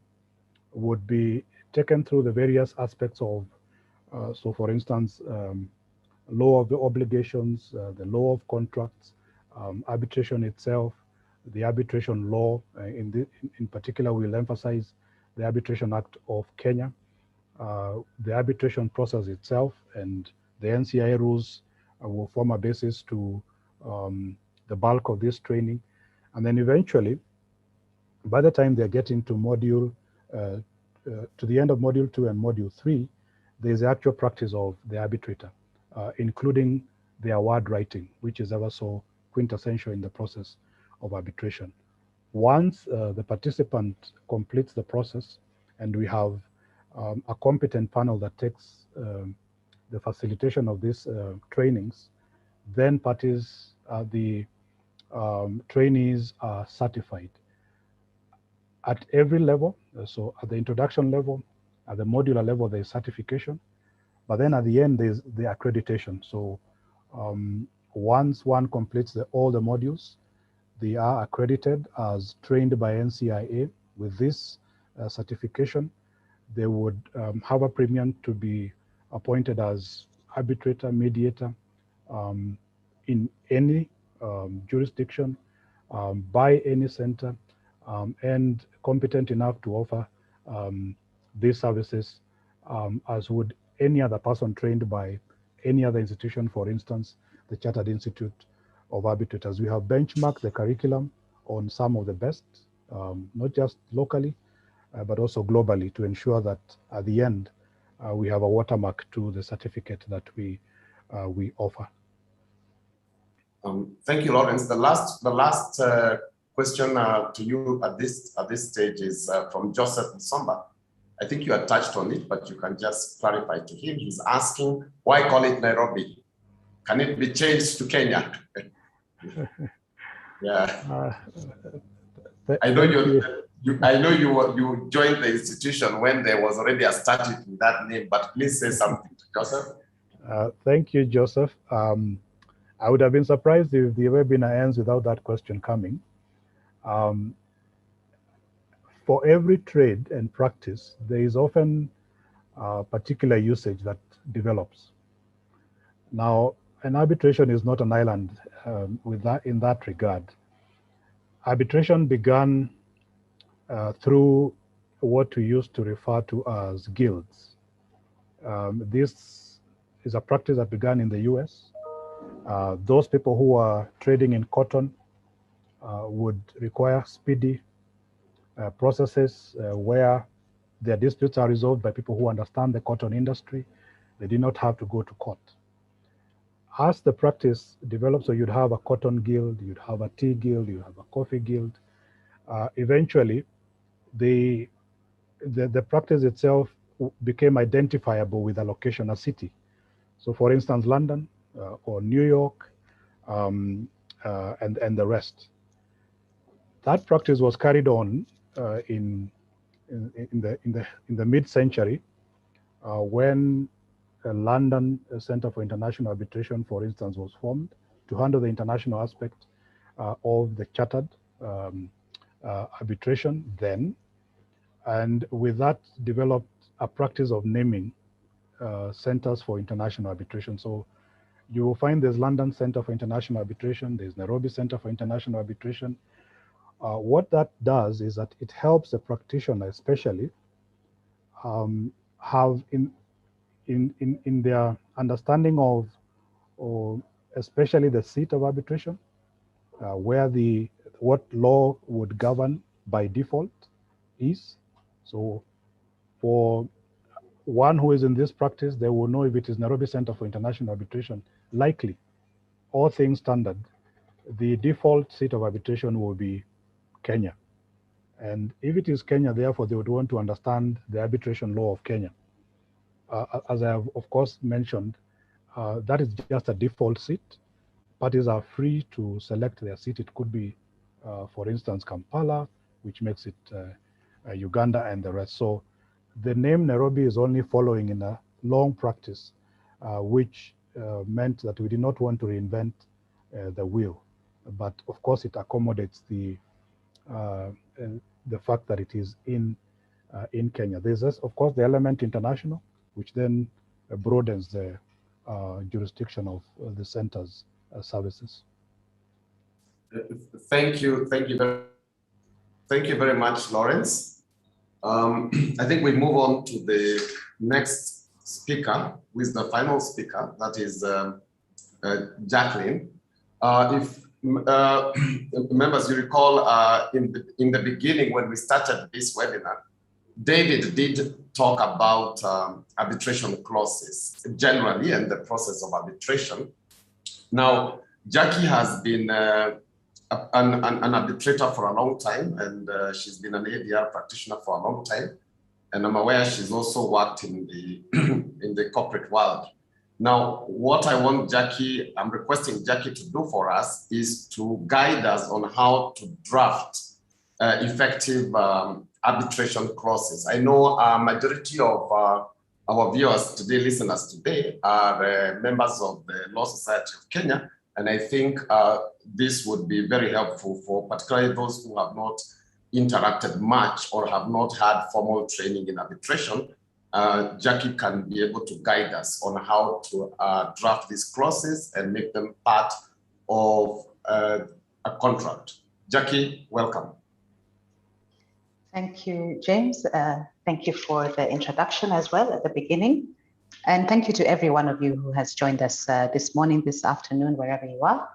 would be taken through the various aspects of, so for instance, law of the obligations, the law of contracts, arbitration itself, the arbitration law. In particular, we'll emphasize the Arbitration Act of Kenya, the arbitration process itself, and the NCIA rules will form a basis to the bulk of this training. And then eventually, by the time they're getting to module, to the end of module 2 and module 3, there's the actual practice of the arbitrator, including the award writing, which is ever so quintessential in the process of arbitration. Once the participant completes the process, and we have a competent panel that takes the facilitation of these trainings, then parties, the trainees are certified at every level. So at the introduction level, at the modular level, there's certification, but then at the end, there's the accreditation. So once one completes all the modules, they are accredited as trained by NCIA. With this certification, they would have a premium to be appointed as arbitrator, mediator in any jurisdiction, by any center, and competent enough to offer these services as would any other person trained by any other institution, for instance, the Chartered Institute of Arbitrators. We have benchmarked the curriculum on some of the best, not just locally, but also globally, to ensure that at the end, we have a watermark to the certificate that we offer. Thank you, Lawrence. The last question to you at this stage is from Joseph Nsomba. I think you had touched on it, but you can just clarify to him. He's asking, why call it Nairobi? Can it be changed to Kenya? Yeah. I know you joined the institution when there was already a statute with that name, but please say something to Joseph. Thank you, Joseph. I would have been surprised if the webinar ends without that question coming. for every trade and practice, there is often particular usage that develops. Now, an arbitration is not an island in that regard. Arbitration began through what we used to refer to as guilds. This is a practice that began in the US. Those people who are trading in cotton would require speedy processes where their disputes are resolved by people who understand the cotton industry. They did not have to go to court. As the practice develops, so you'd have a cotton guild, you'd have a tea guild, you have a coffee guild. Eventually, the practice itself became identifiable with a location, a city. So for instance, London or New York and the rest. That practice was carried on in the mid-century when London Center for International Arbitration, for instance, was formed to handle the international aspect of the chartered arbitration then. And with that developed a practice of naming centers for international arbitration. So you will find there's London Center for International Arbitration, there's Nairobi Center for International Arbitration. What that does is that it helps the practitioner especially have in their understanding of, or especially the seat of arbitration, where what law would govern by default is. So for one who is in this practice, they will know if it is Nairobi Center for International Arbitration. Likely, all things standard, the default seat of arbitration will be Kenya. And if it is Kenya, therefore, they would want to understand the arbitration law of Kenya. As I have, of course, mentioned, that is just a default seat. Parties are free to select their seat. It could be, for instance, Kampala, which makes it Uganda and the rest. So the name Nairobi is only following in a long practice, which meant that we did not want to reinvent the wheel. But of course, it accommodates the fact that it is in Kenya. There's, of course, the element international, which then broadens the jurisdiction of the center's services. Thank you very much, Lawrence. I think we move on to the next speaker, who is the final speaker, that is Jacqueline. If members, you recall in the beginning when we started this webinar, David did talk about arbitration clauses generally and the process of arbitration. Now, Jackie has been an arbitrator for a long time, and she's been an ADR practitioner for a long time. And I'm aware she's also worked in the in the corporate world. Now, what I'm requesting Jackie to do for us is to guide us on how to draft effective arbitration clauses. I know a majority of our viewers today, listeners today, are members of the Law Society of Kenya, and I think this would be very helpful for particularly those who have not interacted much or have not had formal training in arbitration. Jackie can be able to guide us on how to draft these clauses and make them part of a contract. Jackie, welcome. Thank you, James. Thank you for the introduction as well at the beginning. And thank you to every one of you who has joined us this morning, this afternoon, wherever you are.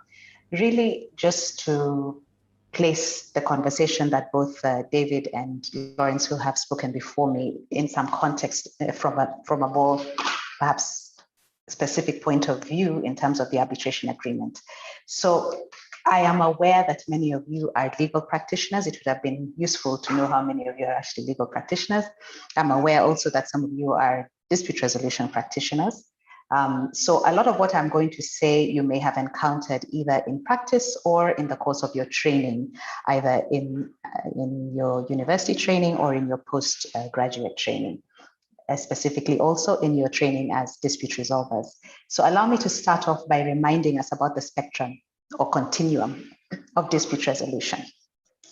Really just to place the conversation that both David and Lawrence, who have spoken before me, in some context from a more perhaps specific point of view in terms of the arbitration agreement. So I am aware that many of you are legal practitioners. It would have been useful to know how many of you are actually legal practitioners. I'm aware also that some of you are dispute resolution practitioners. So a lot of what I'm going to say, you may have encountered either in practice or in the course of your training, either in your university training or in your postgraduate training, specifically also in your training as dispute resolvers. So allow me to start off by reminding us about the spectrum or continuum of dispute resolution.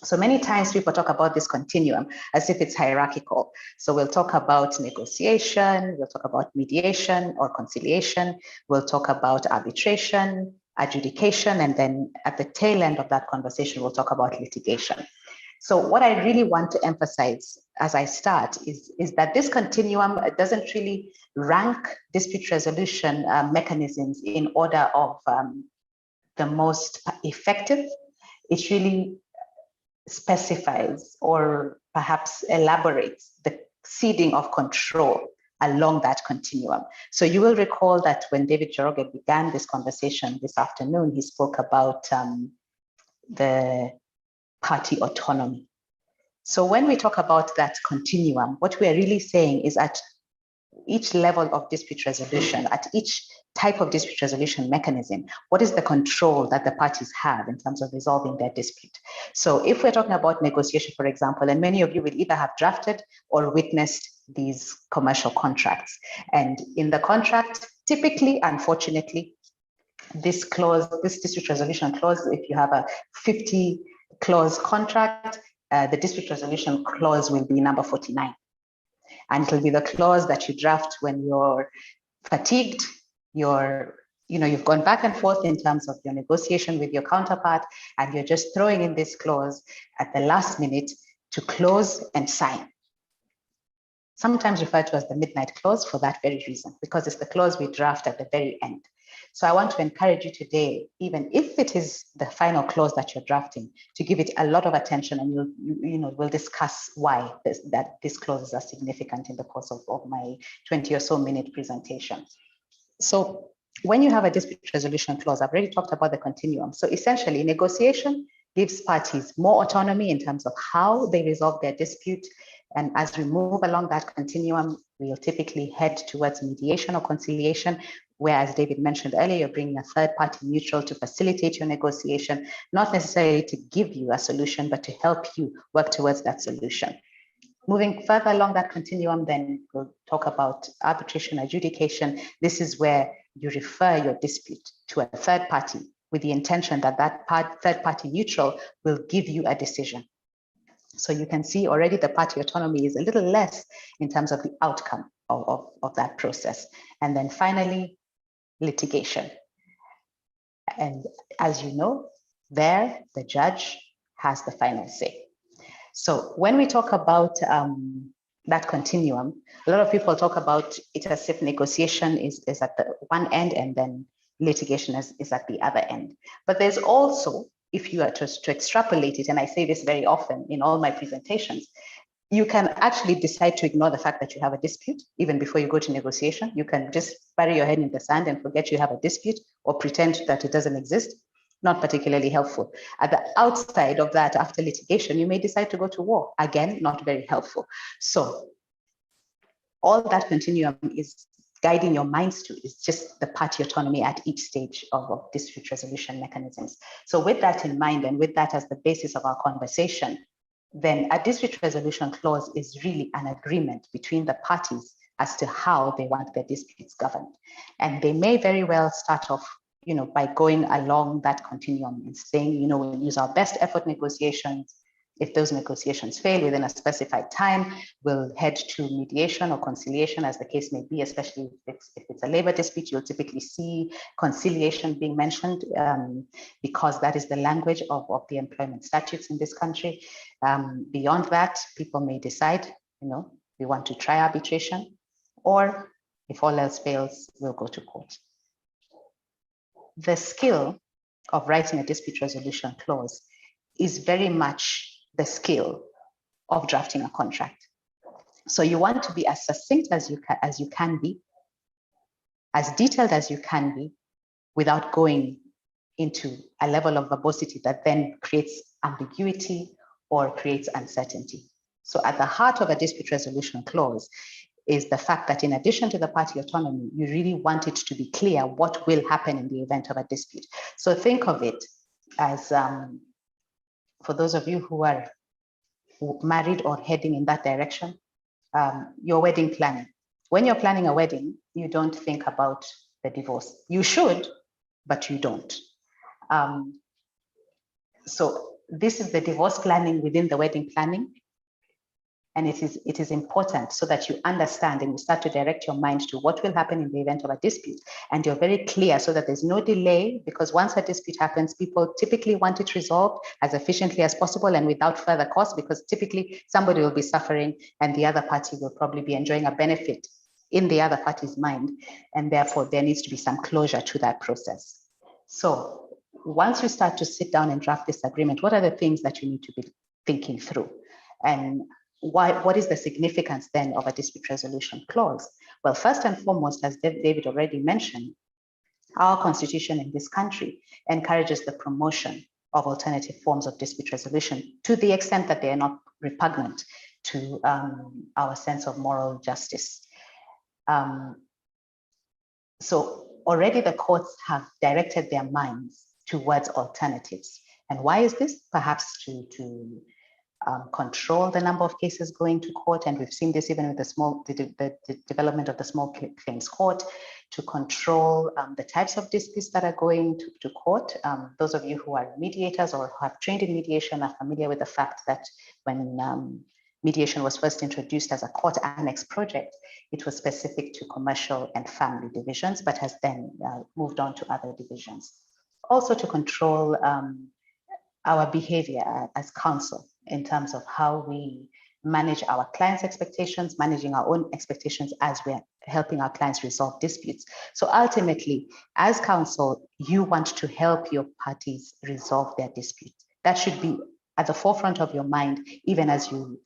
So many times people talk about this continuum as if it's hierarchical. So we'll talk about negotiation, we'll talk about mediation or conciliation, we'll talk about arbitration, adjudication, and then at the tail end of that conversation, we'll talk about litigation. So what I really want to emphasize as I start is that this continuum doesn't really rank dispute resolution mechanisms in order of the most effective. It really specifies or perhaps elaborates the ceding of control along that continuum. So you will recall that when David Njoroge began this conversation this afternoon, he spoke about the party autonomy. So when we talk about that continuum, what we are really saying is at each level of dispute resolution, at each type of dispute resolution mechanism, what is the control that the parties have in terms of resolving their dispute? So if we're talking about negotiation, for example, and many of you will either have drafted or witnessed these commercial contracts. And in the contract, typically, unfortunately, this clause, this dispute resolution clause, if you have a 50 clause contract, the dispute resolution clause will be number 49. And it will be the clause that you draft when you're fatigued, you've gone back and forth in terms of your negotiation with your counterpart, and you're just throwing in this clause at the last minute to close and sign. Sometimes referred to as the midnight clause for that very reason, because it's the clause we draft at the very end. So I want to encourage you today, even if it is the final clause that you're drafting, to give it a lot of attention, and we'll discuss why these clauses are significant in the course of my 20 or so minute presentation. So when you have a dispute resolution clause, I've already talked about the continuum. So essentially, negotiation gives parties more autonomy in terms of how they resolve their dispute. And as we move along that continuum, we'll typically head towards mediation or conciliation, where, as David mentioned earlier, you're bringing a third party neutral to facilitate your negotiation, not necessarily to give you a solution, but to help you work towards that solution. Moving further along that continuum, then we'll talk about arbitration adjudication. This is where you refer your dispute to a third party with the intention that third party neutral will give you a decision. So you can see already the party autonomy is a little less in terms of the outcome of that process. And then finally, litigation. And as you know, there, the judge has the final say. So when we talk about that continuum, a lot of people talk about it as if negotiation is at the one end and then litigation is at the other end. But there's also, if you are to extrapolate it, and I say this very often in all my presentations, you can actually decide to ignore the fact that you have a dispute even before you go to negotiation. You can just bury your head in the sand and forget you have a dispute or pretend that it doesn't exist. Not particularly helpful. At the outside of that, after litigation, you may decide to go to war. Again, not very helpful. So all that continuum is guiding your minds to is just the party autonomy at each stage of dispute resolution mechanisms. So with that in mind, and with that as the basis of our conversation, then a dispute resolution clause is really an agreement between the parties as to how they want their disputes governed. And they may very well start off by going along that continuum and saying, we'll use our best effort negotiations. If those negotiations fail within a specified time, we'll head to mediation or conciliation, as the case may be, especially if it's a labor dispute. You'll typically see conciliation being mentioned because that is the language of the employment statutes in this country. Beyond that, people may decide, we want to try arbitration, or if all else fails, we'll go to court. The skill of writing a dispute resolution clause is very much the skill of drafting a contract. So you want to be as succinct as you can be, as detailed as you can be, without going into a level of verbosity that then creates ambiguity or creates uncertainty. So at the heart of a dispute resolution clause is the fact that in addition to the party autonomy, you really want it to be clear what will happen in the event of a dispute. So think of it as, for those of you who are married or heading in that direction, your wedding planning. When you're planning a wedding, you don't think about the divorce. You should, but you don't. So this is the divorce planning within the wedding planning. And it is important so that you understand and you start to direct your mind to what will happen in the event of a dispute. And you're very clear so that there's no delay, because once a dispute happens, people typically want it resolved as efficiently as possible and without further cost, because typically somebody will be suffering and the other party will probably be enjoying a benefit in the other party's mind. And therefore there needs to be some closure to that process. So once you start to sit down and draft this agreement, what are the things that you need to be thinking through? And what is the significance then of a dispute resolution clause? Well, first and foremost, as David already mentioned, our constitution in this country encourages the promotion of alternative forms of dispute resolution to the extent that they are not repugnant to our sense of moral justice. So already the courts have directed their minds towards alternatives. And why is this? Perhaps to control the number of cases going to court, and we've seen this even with the development of the small claims court, to control the types of disputes that are going to court. Those of you who are mediators or have trained in mediation are familiar with the fact that when mediation was first introduced as a court annex project, it was specific to commercial and family divisions, but has then moved on to other divisions. Also to control our behavior as counsel in terms of how we manage our clients' expectations, managing our own expectations as we're helping our clients resolve disputes. So ultimately, as counsel, you want to help your parties resolve their disputes. That should be at the forefront of your mind, even as you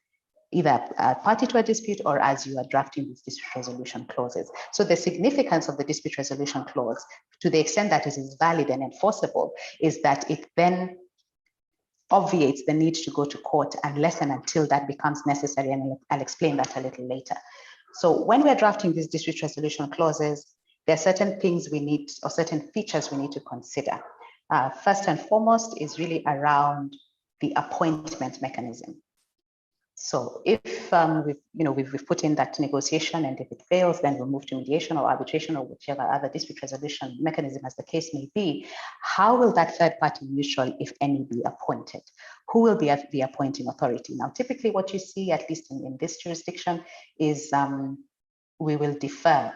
either are party to a dispute or as you are drafting these dispute resolution clauses. So the significance of the dispute resolution clause, to the extent that it is valid and enforceable, is that it then obviates the need to go to court unless and until that becomes necessary, and I'll explain that a little later. So when we're drafting these dispute resolution clauses, there are certain things we need, or certain features we need to consider. First and foremost is really around the appointment mechanism. So if we've put in that negotiation, and if it fails, then we'll move to mediation or arbitration or whichever other dispute resolution mechanism as the case may be. How will that third party mutual, if any, be appointed? Who will be the appointing authority? Now, typically what you see, at least in this jurisdiction, is we will defer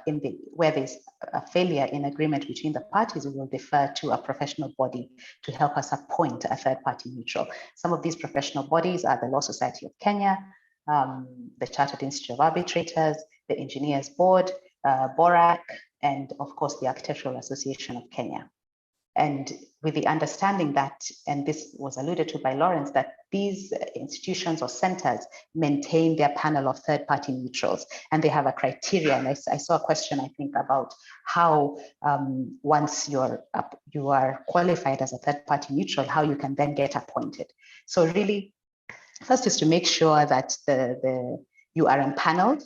where there's a failure in agreement between the parties, we will defer to a professional body to help us appoint a third party mutual. Some of these professional bodies are the Law Society of Kenya, the Chartered Institute of Arbitrators, the Engineers Board, BORAC, and of course the Architectural Association of Kenya. And with the understanding that, and this was alluded to by Lawrence, that these institutions or centers maintain their panel of third-party neutrals, and they have a criteria. And I saw a question, I think, about how once you are qualified as a third-party neutral, how you can then get appointed. So really, first is to make sure that you are empaneled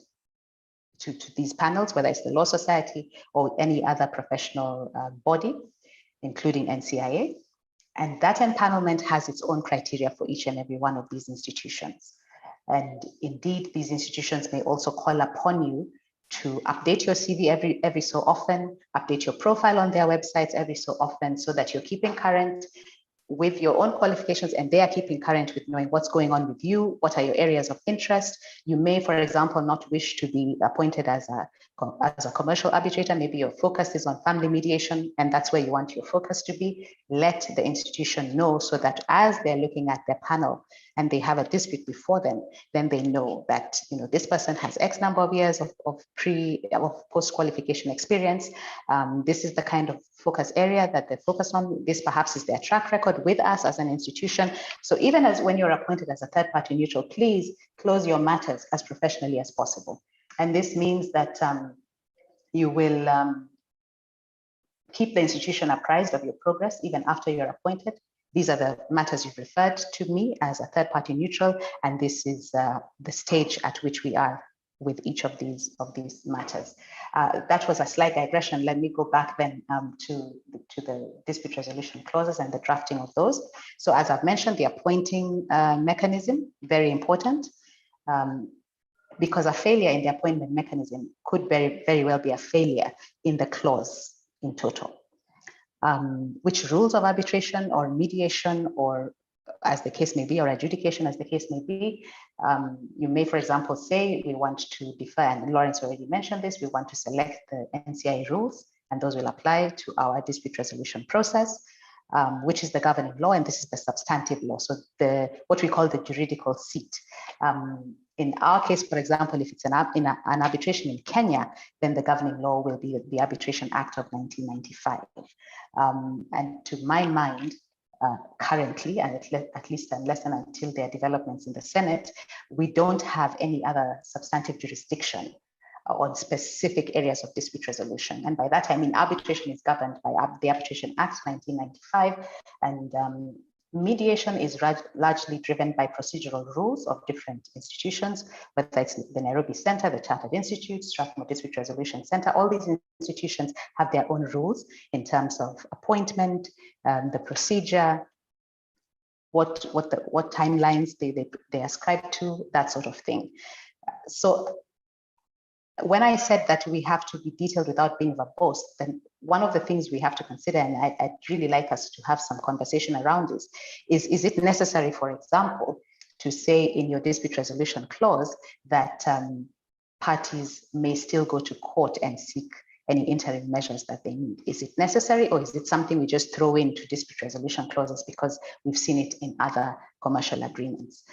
to these panels, whether it's the Law Society or any other professional body, including NCIA, and that empanelment has its own criteria for each and every one of these institutions. And indeed, these institutions may also call upon you to update your CV every so often, update your profile on their websites every so often, so that you're keeping current with your own qualifications, and they are keeping current with knowing what's going on with you, what are your areas of interest. You may, for example, not wish to be appointed as a commercial arbitrator. Maybe your focus is on family mediation, and that's where you want your focus to be. Let the institution know, so that as they're looking at their panel and they have a dispute before them, then they know that this person has X number of years of post-qualification experience. This is the kind of focus area that they focus on. This perhaps is their track record with us as an institution. So even as when you're appointed as a third-party neutral, please close your matters as professionally as possible. And this means that you will keep the institution apprised of your progress even after you're appointed. These are the matters you've referred to me as a third-party neutral, and this is the stage at which we are with each of these matters. That was a slight digression. Let me go back then to the dispute resolution clauses and the drafting of those. So as I've mentioned, the appointing mechanism, very important, because a failure in the appointment mechanism could very, very well be a failure in the clause in total. Which rules of arbitration or mediation or as the case may be, or adjudication as the case may be. You may, for example, say we want to defer, and Lawrence already mentioned this, we want to select the NCIA rules, and those will apply to our dispute resolution process, which is the governing law, and this is the substantive law. So what we call the juridical seat. In our case, for example, if it's an arbitration in Kenya, then the governing law will be the Arbitration Act of 1995. And to my mind, currently, and at least unless and until there are developments in the Senate, we don't have any other substantive jurisdiction on specific areas of dispute resolution. And by that, I mean arbitration is governed by the Arbitration Act 1995, and mediation is largely driven by procedural rules of different institutions, whether it's the Nairobi Center, the Chartered Institute, Strathmore Dispute Resolution Center. All these institutions have their own rules in terms of appointment, the procedure, what timelines they ascribe to, that sort of thing. So when I said that we have to be detailed without being verbose, then one of the things we have to consider, and I'd really like us to have some conversation around this, is it necessary, for example, to say in your dispute resolution clause that parties may still go to court and seek any interim measures that they need? Is it necessary, or is it something we just throw into dispute resolution clauses because we've seen it in other commercial agreements?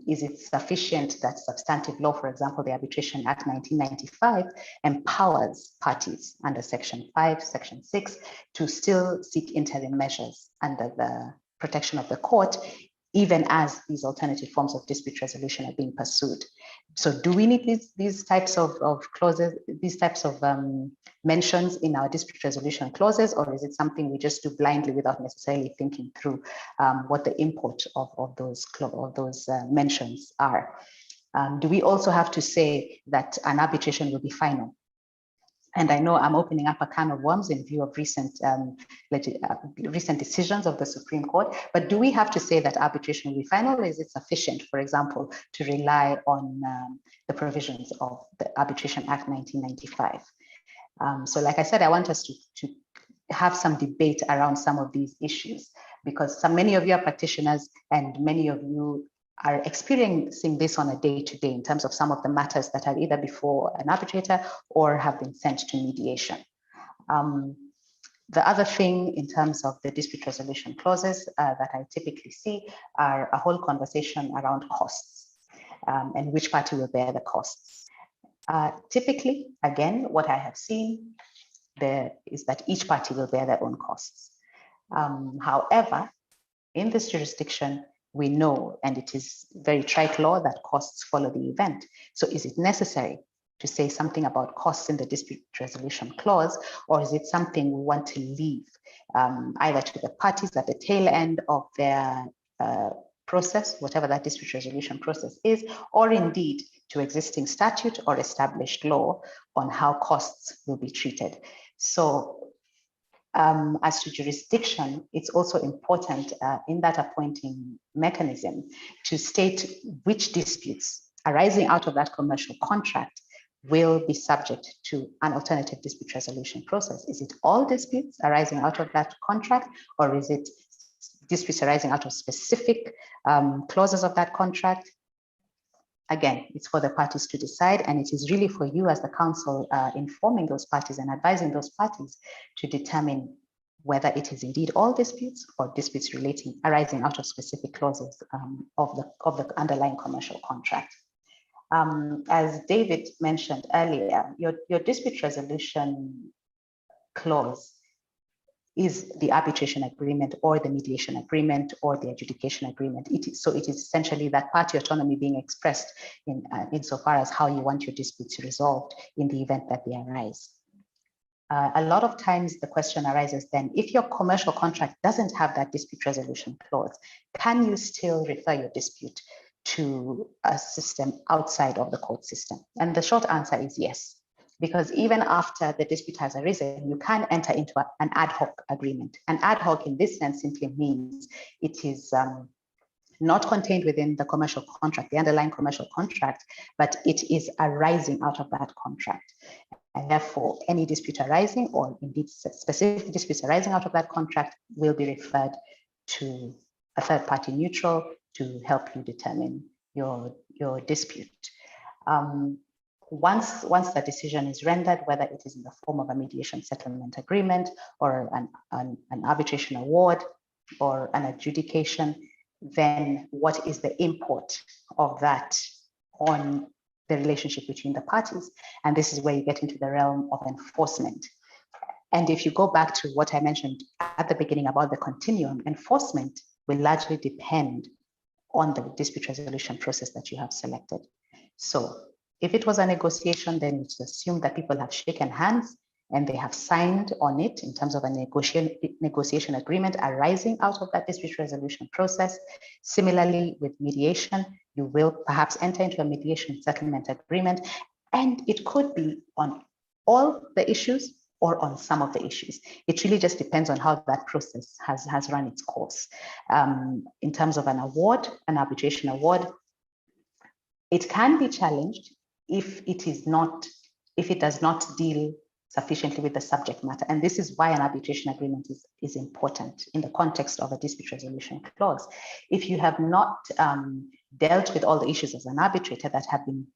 Is it sufficient that substantive law, for example, the Arbitration Act 1995, empowers parties under Section 5, Section 6 to still seek interim measures under the protection of the court, even as these alternative forms of dispute resolution are being pursued? So do we need these types of clauses, these types of mentions in our dispute resolution clauses, or is it something we just do blindly without necessarily thinking through what the import of those mentions are? Do we also have to say that an arbitration will be final? And I know I'm opening up a can of worms in view of recent decisions of the Supreme Court, but do we have to say that arbitration will be final, or is it sufficient, for example, to rely on the provisions of the Arbitration Act 1995? So like I said, I want us to have some debate around some of these issues, because many of you are practitioners and many of you are experiencing this on a day-to-day in terms of some of the matters that are either before an arbitrator or have been sent to mediation. The other thing in terms of the dispute resolution clauses that I typically see are a whole conversation around costs and which party will bear the costs. Typically, again, what I have seen there is that each party will bear their own costs. However, in this jurisdiction, we know, and it is very trite law, that costs follow the event. So is it necessary to say something about costs in the dispute resolution clause, or is it something we want to leave either to the parties at the tail end of their process, whatever that dispute resolution process is, or indeed to existing statute or established law on how costs will be treated? So as to jurisdiction, it's also important in that appointing mechanism to state which disputes arising out of that commercial contract will be subject to an alternative dispute resolution process. Is it all disputes arising out of that contract, or is it disputes arising out of specific clauses of that contract? Again, it's for the parties to decide, and it is really for you as the counsel informing those parties and advising those parties to determine whether it is indeed all disputes or disputes arising out of specific clauses of the underlying commercial contract. As David mentioned earlier, your dispute resolution clause is the arbitration agreement or the mediation agreement or the adjudication agreement. So it is essentially that party autonomy being expressed insofar as how you want your disputes resolved in the event that they arise. A lot of times the question arises then, if your commercial contract doesn't have that dispute resolution clause, can you still refer your dispute to a system outside of the court system? And the short answer is yes. Because even after the dispute has arisen, you can enter into an ad hoc agreement. An ad hoc in this sense simply means it is not contained within the commercial contract, the underlying commercial contract, but it is arising out of that contract. And therefore, any dispute arising, or indeed specific disputes arising out of that contract, will be referred to a third party neutral to help you determine your dispute. Once the decision is rendered, whether it is in the form of a mediation settlement agreement or an arbitration award or an adjudication, then what is the import of that on the relationship between the parties? And this is where you get into the realm of enforcement. And if you go back to what I mentioned at the beginning about the continuum, enforcement will largely depend on the dispute resolution process that you have selected. So if it was a negotiation, then it's assumed that people have shaken hands and they have signed on it in terms of a negotiation agreement arising out of that dispute resolution process. Similarly, with mediation, you will perhaps enter into a mediation settlement agreement, and it could be on all the issues or on some of the issues. It really just depends on how that process has run its course. In terms of an award, an arbitration award, it can be challenged if it does not deal sufficiently with the subject matter. And this is why an arbitration agreement is important in the context of a dispute resolution clause. If you have not dealt with all the issues as an arbitrator that have been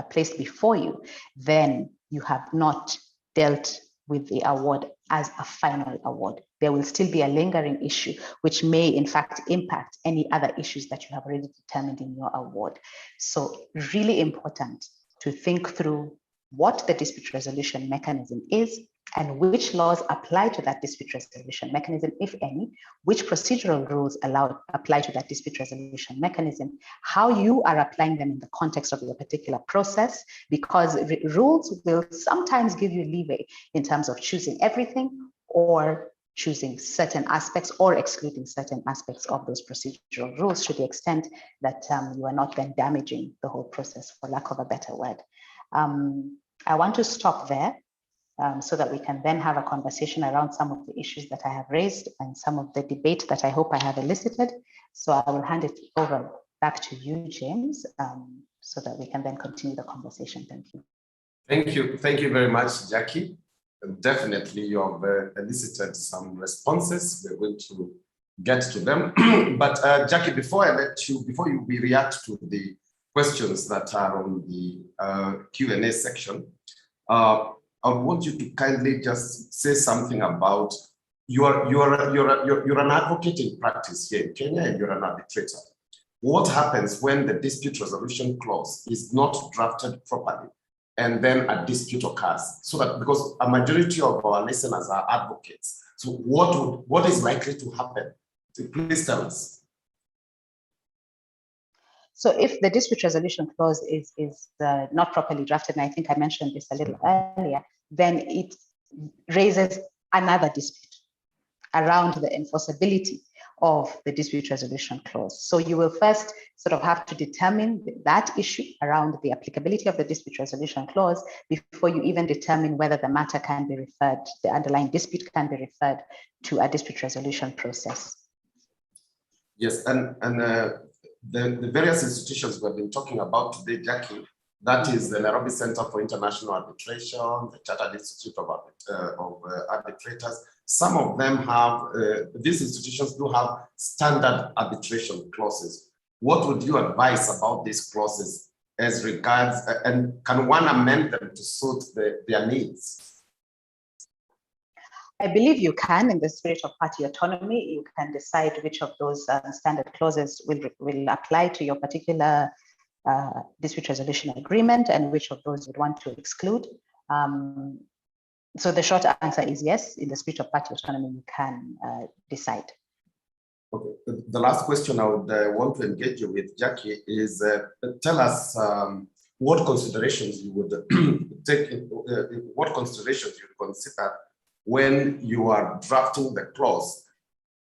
placed before you, then you have not dealt with the award as a final award. There will still be a lingering issue, which may in fact impact any other issues that you have already determined in your award. So really important to think through what the dispute resolution mechanism is and which laws apply to that dispute resolution mechanism, if any, which procedural rules apply to that dispute resolution mechanism, how you are applying them in the context of your particular process, because rules will sometimes give you leeway in terms of choosing everything or choosing certain aspects or excluding certain aspects of those procedural rules to the extent that you are not then damaging the whole process, for lack of a better word. I want to stop there so that we can then have a conversation around some of the issues that I have raised and some of the debate that I hope I have elicited. So I will hand it over back to you, James, so that we can then continue the conversation. Thank you. Thank you very much, Jackie. Definitely, you have elicited some responses. We're going to get to them. But Jackie, before you react to the questions that are on the Q&A section, I want you to kindly just say something about you're an advocate in practice here in Kenya, and you're an arbitrator. What happens when the dispute resolution clause is not drafted properly and then a dispute occurs? So that, because a majority of our listeners are advocates, so what is likely to happen? So please tell us. So if the dispute resolution clause is not properly drafted, and I think I mentioned this a little earlier, then it raises another dispute around the enforceability of the dispute resolution clause. So you will first sort of have to determine that issue around the applicability of the dispute resolution clause before you even determine whether the matter can be referred, the underlying dispute can be referred to a dispute resolution process. Yes, and the various institutions we've been talking about today, Jackie, that is the Nairobi Center for International Arbitration, the Chartered Institute of Arbitrators. Some of them have, these institutions do have standard arbitration clauses. What would you advise about these clauses as regards, and can one amend them to suit their needs? I believe you can, in the spirit of party autonomy. You can decide which of those standard clauses will apply to your particular dispute resolution agreement and which of those you'd want to exclude. So the short answer is yes, in the spirit of party autonomy, you can decide. Okay. The last question I would want to engage you with, Jackie, is tell us what considerations you would take, what considerations you would consider when you are drafting the clause,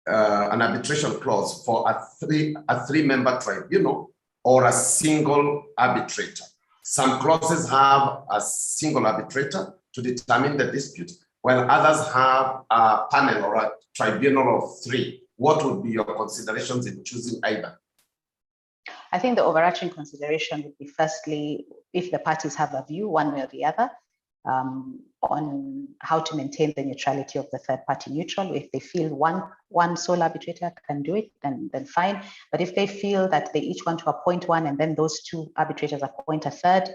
an arbitration clause for a three-member tribunal or a single arbitrator. Some clauses have a single arbitrator to determine the dispute, while others have a panel or a tribunal of three. What would be your considerations in choosing either? I think the overarching consideration would be, firstly, if the parties have a view one way or the other, on how to maintain the neutrality of the third party neutral. If they feel one sole arbitrator can do it, then fine. But if they feel that they each want to appoint one and then those two arbitrators appoint a third,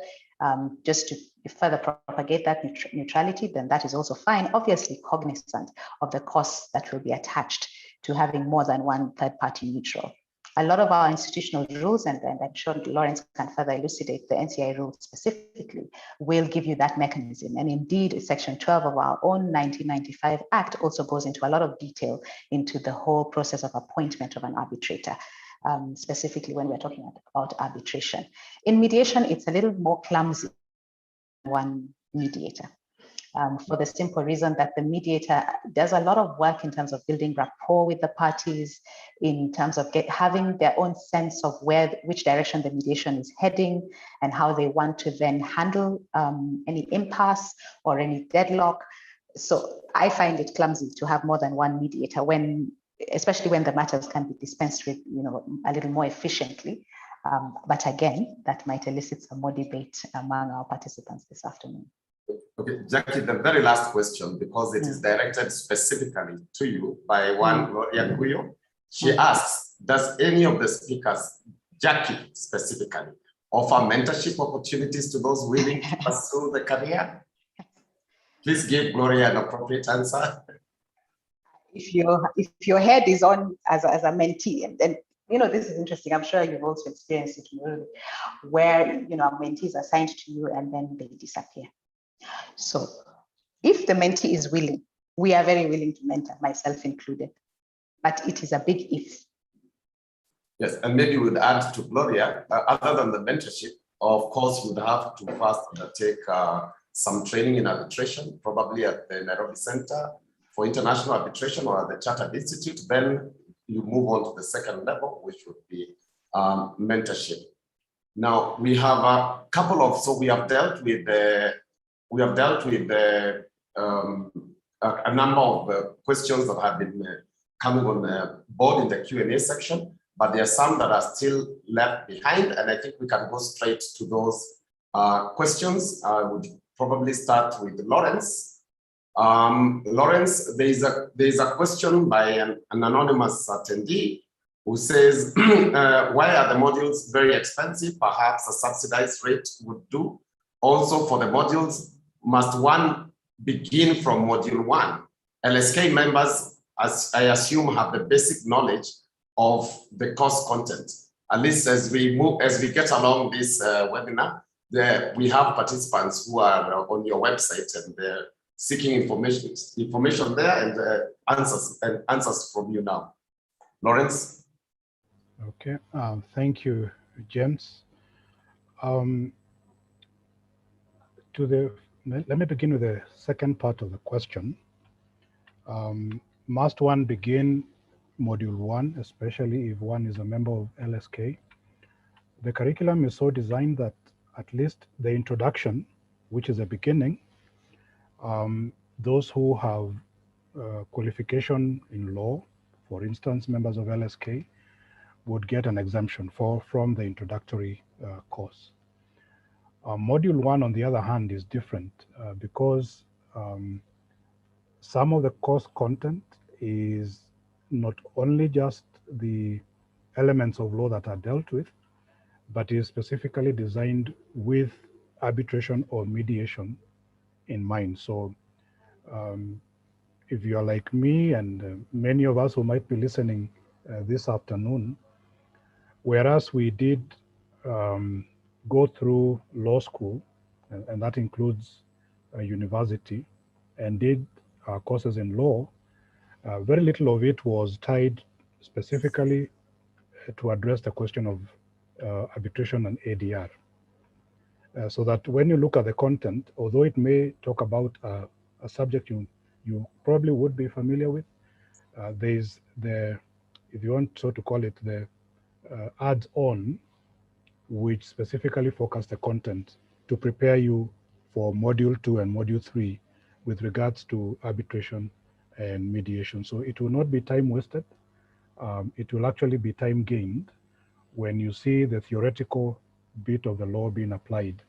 just to further propagate that neutrality, then that is also fine, obviously cognizant of the costs that will be attached to having more than one third party neutral. A lot of our institutional rules, and I'm sure Lawrence can further elucidate the NCI rules specifically, will give you that mechanism. And indeed, Section 12 of our own 1995 Act also goes into a lot of detail into the whole process of appointment of an arbitrator, specifically when we're talking about arbitration. In mediation, it's a little more clumsy than one mediator. For the simple reason that the mediator does a lot of work in terms of building rapport with the parties, in terms of having their own sense of which direction the mediation is heading and how they want to then handle any impasse or any deadlock. So I find it clumsy to have more than one mediator, especially when the matters can be dispensed with, a little more efficiently. But again, that might elicit some more debate among our participants this afternoon. Okay, Jackie, the very last question, because it is directed specifically to you by one Gloria Kuyo. She asks, does any of the speakers, Jackie specifically, offer mentorship opportunities to those willing to pursue the career? Please give Gloria an appropriate answer. If your head is on as a mentee, and then this is interesting. I'm sure you've also experienced it where a mentee is assigned to you and then they disappear. So if the mentee is willing, we are very willing to mentor, myself included, but it is a big if. Yes, and maybe we'd add to Gloria, other than the mentorship, of course, we'd have to first undertake some training in arbitration, probably at the Nairobi Center for International Arbitration or at the Chartered Institute. Then you move on to the second level, which would be mentorship. Now, we have a couple of, so we have dealt with a number of questions that have been coming on the board in the Q&A section, but there are some that are still left behind, and I think we can go straight to those questions. I would probably start with Lawrence. Lawrence, there is a question by an anonymous attendee who says, why are the modules very expensive? Perhaps a subsidized rate would do. Also, for the modules, must one begin from module 1? LSK members, as I assume, have the basic knowledge of the course content. At least as we get along this webinar, we have participants who are on your website and they're seeking information there and answers from you now. Lawrence? Okay, thank you, James. Let me begin with the second part of the question. Must one begin module 1, especially if one is a member of LSK? The curriculum is so designed that at least the introduction, which is a beginning, those who have qualification in law, for instance, members of LSK, would get an exemption from the introductory course. Module 1, on the other hand, is different because some of the course content is not only just the elements of law that are dealt with, but is specifically designed with arbitration or mediation in mind. So if you are like me and many of us who might be listening this afternoon, whereas we did go through law school, and that includes a university, and did courses in law, very little of it was tied specifically to address the question of arbitration and ADR. So that when you look at the content, although it may talk about a subject you probably would be familiar with, there's the, if you want so to call it, the adds-on, which specifically focus the content to prepare you for module 2 and module 3 with regards to arbitration and mediation. So it will not be time wasted. It will actually be time gained when you see the theoretical bit of the law being applied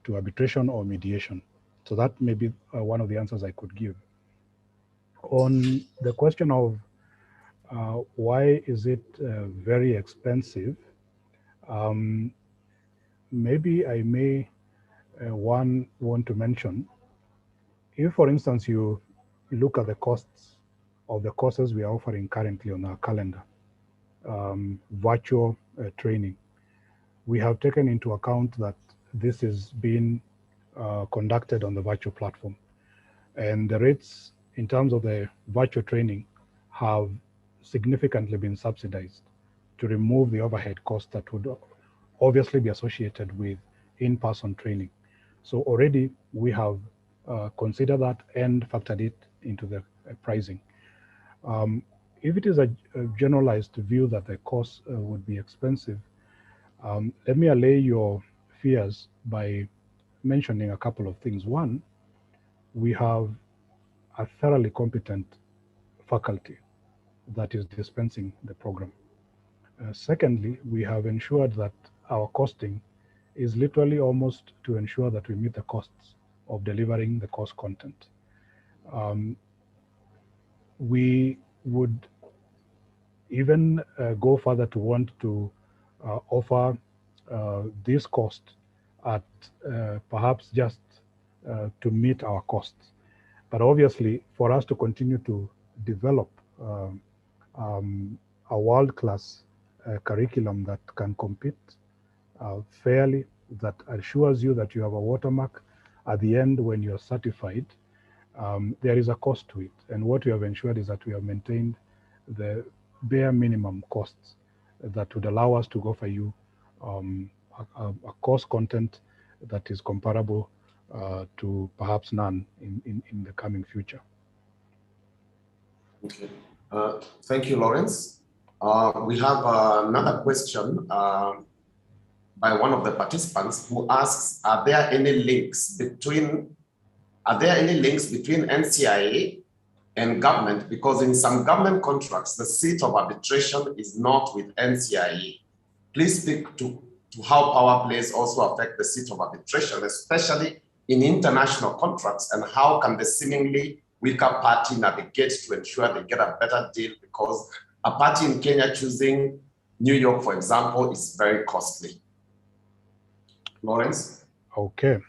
to arbitration or mediation. So that may be one of the answers I could give. On the question of why is it very expensive, maybe I may want to mention, if for instance you look at the costs of the courses we are offering currently on our calendar, virtual training, we have taken into account that this is being conducted on the virtual platform, and the rates in terms of the virtual training have significantly been subsidized to remove the overhead costs that would obviously be associated with in-person training. So already we have considered that and factored it into the pricing. If it is a generalized view that the cost would be expensive, let me allay your fears by mentioning a couple of things. One, we have a thoroughly competent faculty that is dispensing the program. Secondly, we have ensured that our costing is literally almost to ensure that we meet the costs of delivering the course content. We would even go further to want to offer this cost at perhaps just to meet our costs. But obviously, for us to continue to develop a world-class curriculum that can compete fairly, that assures you that you have a watermark at the end when you're certified, there is a cost to it. And what we have ensured is that we have maintained the bare minimum costs that would allow us to offer you a course content that is comparable to perhaps none in the coming future. Okay. Thank you, Lawrence. We have another question by one of the participants who asks, are there any links between NCIA and government? Because in some government contracts, the seat of arbitration is not with NCIA. Please speak to how power plays also affect the seat of arbitration, especially in international contracts, and how can the seemingly weaker party navigate to ensure they get a better deal, because a party in Kenya choosing New York, for example, is very costly. Lawrence? Okay.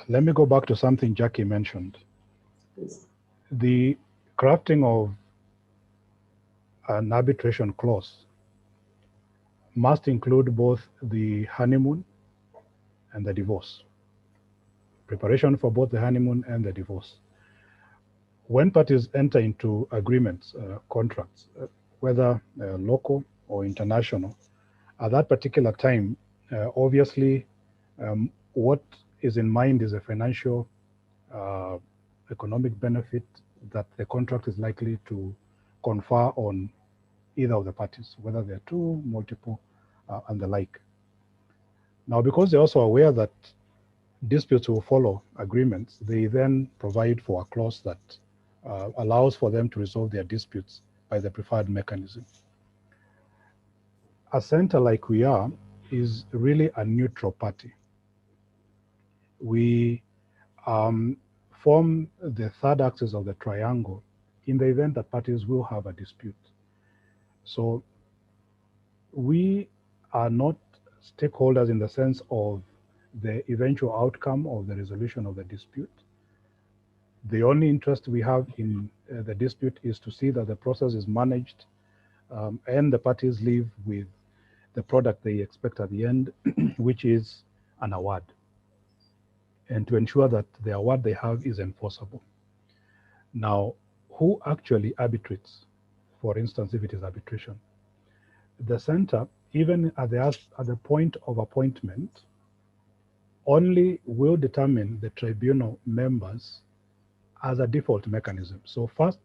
Let me go back to something Jackie mentioned. Please. The crafting of an arbitration clause must include both the honeymoon and the divorce. Preparation for both the honeymoon and the divorce. When parties enter into agreements, contracts, whether local or international, at that particular time, obviously, what is in mind is a financial economic benefit that the contract is likely to confer on either of the parties, whether they're two, multiple, and the like. Now, because they're also aware that disputes will follow agreements, they then provide for a clause that allows for them to resolve their disputes by the preferred mechanism. A center like we are is really a neutral party. We form the third axis of the triangle in the event that parties will have a dispute. So we are not stakeholders in the sense of the eventual outcome of the resolution of the dispute. The only interest we have in the dispute is to see that the process is managed and the parties leave with the product they expect at the end, which is an award, and to ensure that the award they have is enforceable. Now, who actually arbitrates, for instance, if it is arbitration? The center, even at the point of appointment, only will determine the tribunal members as a default mechanism. So first,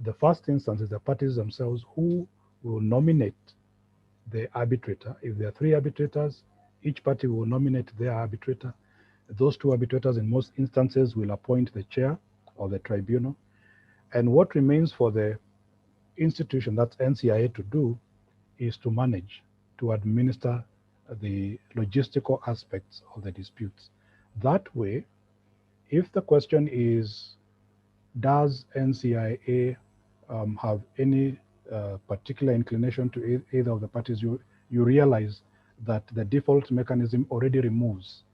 the first instance is the parties themselves who will nominate the arbitrator. If there are three arbitrators, each party will nominate their arbitrator. Those two arbitrators in most instances will appoint the chair of the tribunal. And what remains for the institution, that's NCIA, to do is to manage, to administer the logistical aspects of the disputes. That way, If the question is, does NCIA have any particular inclination to either of the parties, you realize that the default mechanism already removes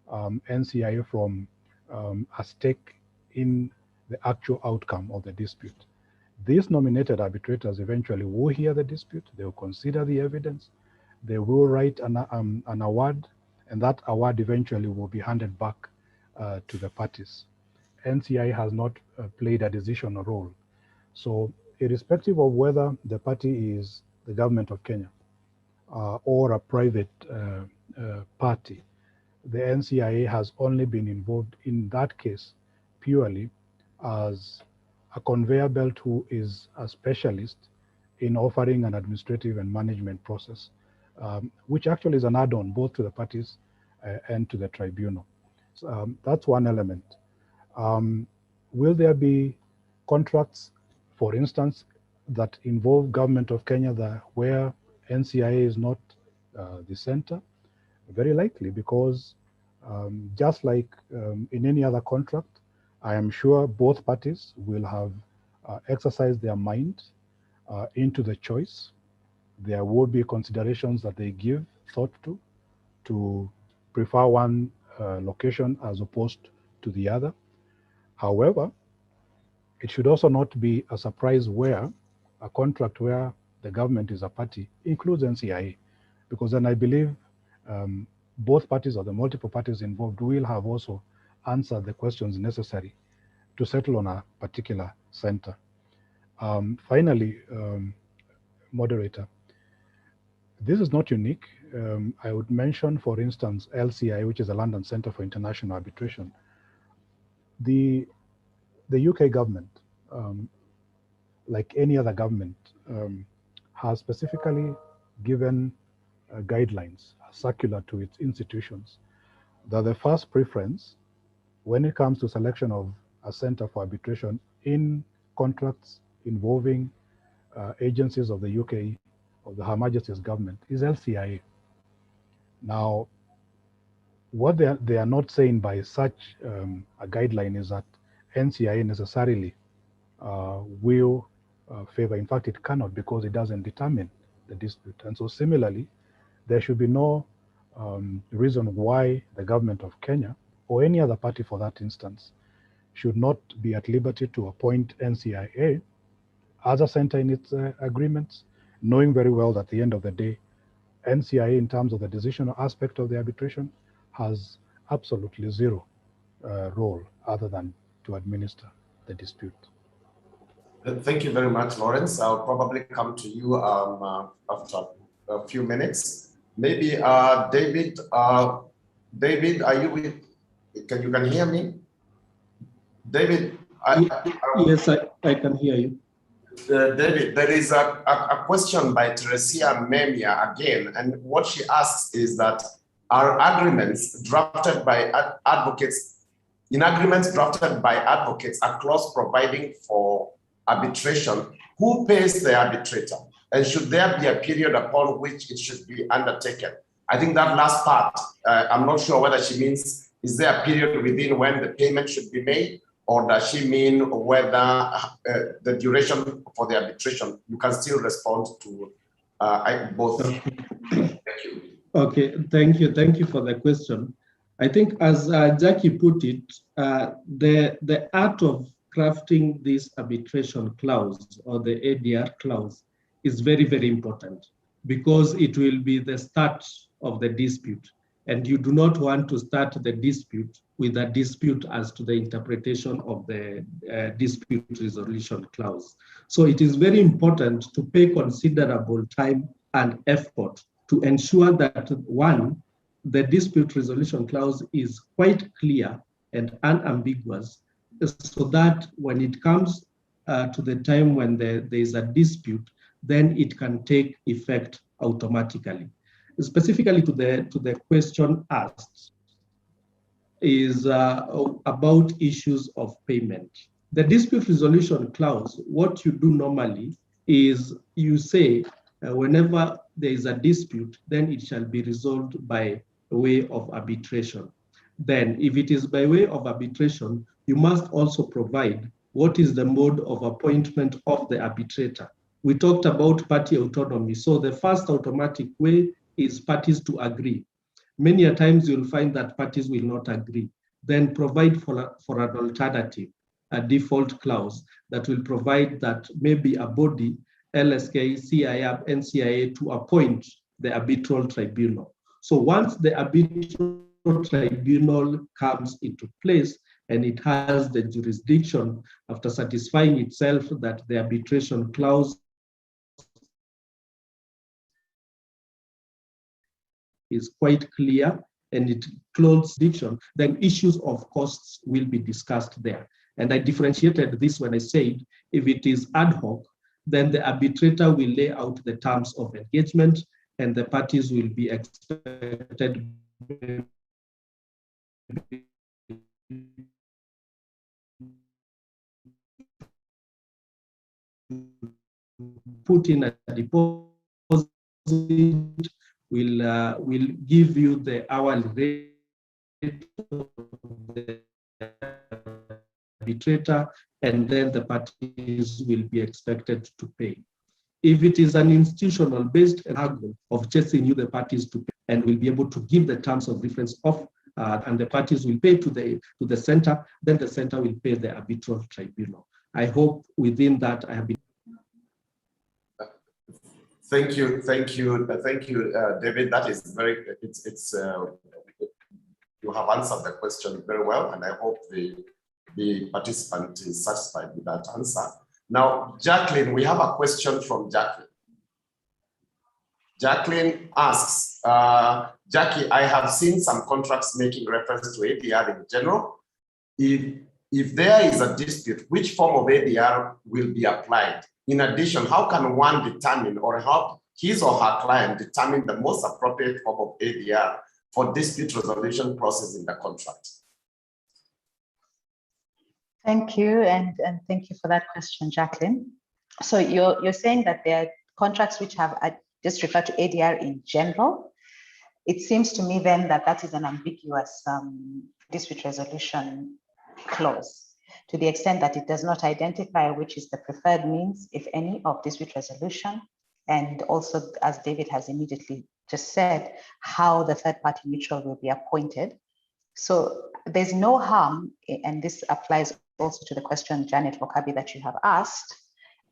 NCIA from a stake in the actual outcome of the dispute. These nominated arbitrators eventually will hear the dispute, they will consider the evidence, they will write an award, and that award eventually will be handed back to the parties. NCIA has not played a decisional role. So irrespective of whether the party is the government of Kenya or a private party, the NCIA has only been involved in that case purely as a conveyor belt who is a specialist in offering an administrative and management process, which actually is an add-on both to the parties and to the tribunal. So, that's one element. Will there be contracts, for instance, that involve government of Kenya where NCIA is not the center? Very likely, because just like in any other contract, I am sure both parties will have exercised their mind into the choice. There will be considerations that they give thought to prefer one location as opposed to the other. However, it should also not be a surprise where a contract where the government is a party includes NCIA, because then I believe both parties or the multiple parties involved will have also answered the questions necessary to settle on a particular center. Finally, moderator, this is not unique. I would mention, for instance, LCI, which is the London Center for International Arbitration. The UK government, like any other government, has specifically given guidelines, a circular to its institutions, that the first preference when it comes to selection of a center for arbitration in contracts involving agencies of the UK, of the Her Majesty's government, is LCIA. Now, what they are not saying by such a guideline is that NCIA necessarily will favor. In fact, it cannot, because it doesn't determine the dispute. And so similarly, there should be no reason why the government of Kenya, or any other party for that instance, should not be at liberty to appoint NCIA as a center in its agreements, knowing very well that at the end of the day, NCIA, in terms of the decisional aspect of the arbitration, has absolutely zero role other than to administer the dispute. Thank you very much, Lawrence. I'll probably come to you after a few minutes. Maybe David. David, are you with? You can hear me? David. Yes, I can hear you. David, there is a question by Teresia Memia again, and what she asks is that are agreements drafted by advocates, in agreements drafted by advocates, a clause providing for arbitration, who pays the arbitrator? And should there be a period upon which it should be undertaken? I think that last part, I'm not sure whether she means, is there a period within when the payment should be made, or does she mean whether the duration for the arbitration? You can still respond to both. Thank you. Okay, thank you. Thank you for the question. I think, as Jackie put it, the art of crafting this arbitration clause, or the ADR clause, is very, very important, because it will be the start of the dispute. And you do not want to start the dispute with a dispute as to the interpretation of the dispute resolution clause. So it is very important to pay considerable time and effort to ensure that, one, the dispute resolution clause is quite clear and unambiguous, so that when it comes to the time when there is a dispute, then it can take effect automatically. Specifically to the question asked is about issues of payment. The dispute resolution clause, what you do normally is you say whenever there is a dispute, then it shall be resolved by way of arbitration. then if it is by way of arbitration, you must also provide what is the mode of appointment of the arbitrator. We talked about party autonomy. So the first automatic way is parties to agree. Many a times you'll find that parties will not agree. Then provide for an alternative, a default clause that will provide that maybe a body, LSK, CIAB, NCIA, to appoint the arbitral tribunal. So once the arbitral tribunal comes into place and it has the jurisdiction after satisfying itself that the arbitration clause is quite clear and it closes jurisdiction, then issues of costs will be discussed there. And I differentiated this when I said if it is ad hoc, then the arbitrator will lay out the terms of engagement and the parties will be expected put in a deposit, will give you the hourly rate of the arbitrator, and then the parties will be expected to pay. If it is an institutional based argument of chasing you the parties to pay, and will be able to give the terms of reference of and the parties will pay to the center, then the center will pay the arbitral tribunal. I hope within that I have been. Thank you, David. That is very. You have answered the question very well, and I hope the participant is satisfied with that answer. Now, Jacqueline, we have a question from Jacqueline. Jacqueline asks, Jackie, I have seen some contracts making reference to ADR in general. If there is a dispute, which form of ADR will be applied? In addition, how can one determine or help his or her client determine the most appropriate form of ADR for dispute resolution process in the contract? Thank you, and thank you for that question, Jacqueline. So you're saying that there are contracts which have just referred to ADR in general. It seems to me then that is an ambiguous dispute resolution clause, to the extent that it does not identify which is the preferred means, if any, of dispute resolution. And also, as David has immediately just said, how the third party neutral will be appointed. So there's no harm, and this applies also to the question, Janet Wakabi, that you have asked.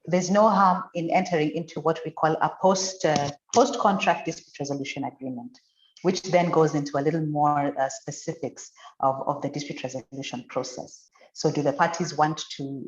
There's no harm in entering into what we call a post-contract dispute resolution agreement, which then goes into a little more specifics of the dispute resolution process. So do the parties want to,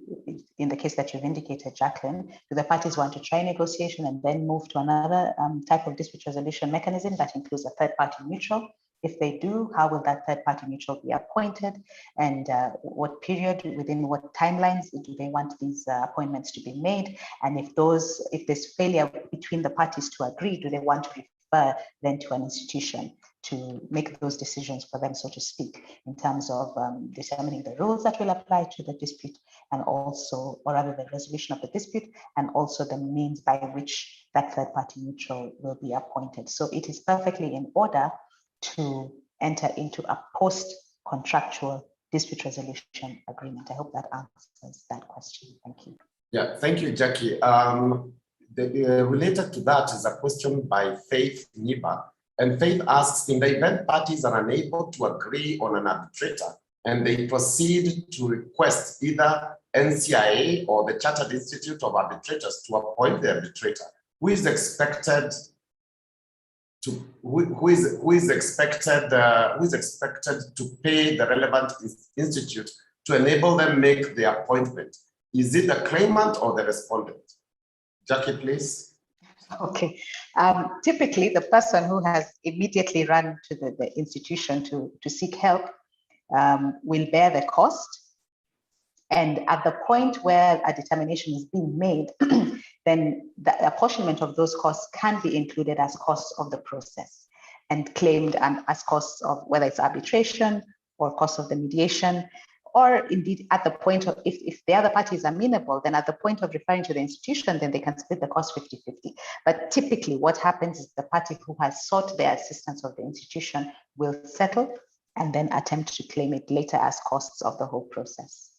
in the case that you've indicated, Jacqueline, do the parties want to try negotiation and then move to another type of dispute resolution mechanism that includes a third party neutral? If they do, how will that third party neutral be appointed? And what period, within what timelines do they want these appointments to be made? And if there's failure between the parties to agree, do they want to refer then to an institution to make those decisions for them, so to speak, in terms of determining the rules that will apply to the dispute, and also, or rather the resolution of the dispute, and also the means by which that third party neutral will be appointed. So it is perfectly in order to enter into a post-contractual dispute resolution agreement. I hope that answers that question. Thank you. Yeah, thank you, Jackie. Related to that is a question by Faith Niba. And Faith asks, in the event parties are unable to agree on an arbitrator and they proceed to request either NCIA or the Chartered Institute of Arbitrators to appoint the arbitrator, who is expected to pay the relevant institute to enable them make the appointment? Is it the claimant or the respondent? Jackie, please. Okay. Typically, the person who has immediately run to the institution to seek help will bear the cost. And at the point where a determination is being made, then the apportionment of those costs can be included as costs of the process and claimed as costs of whether it's arbitration or costs of the mediation, or indeed at the point of, if the other party is amenable, then at the point of referring to the institution, then they can split the cost 50-50. But typically what happens is the party who has sought the assistance of the institution will settle and then attempt to claim it later as costs of the whole process.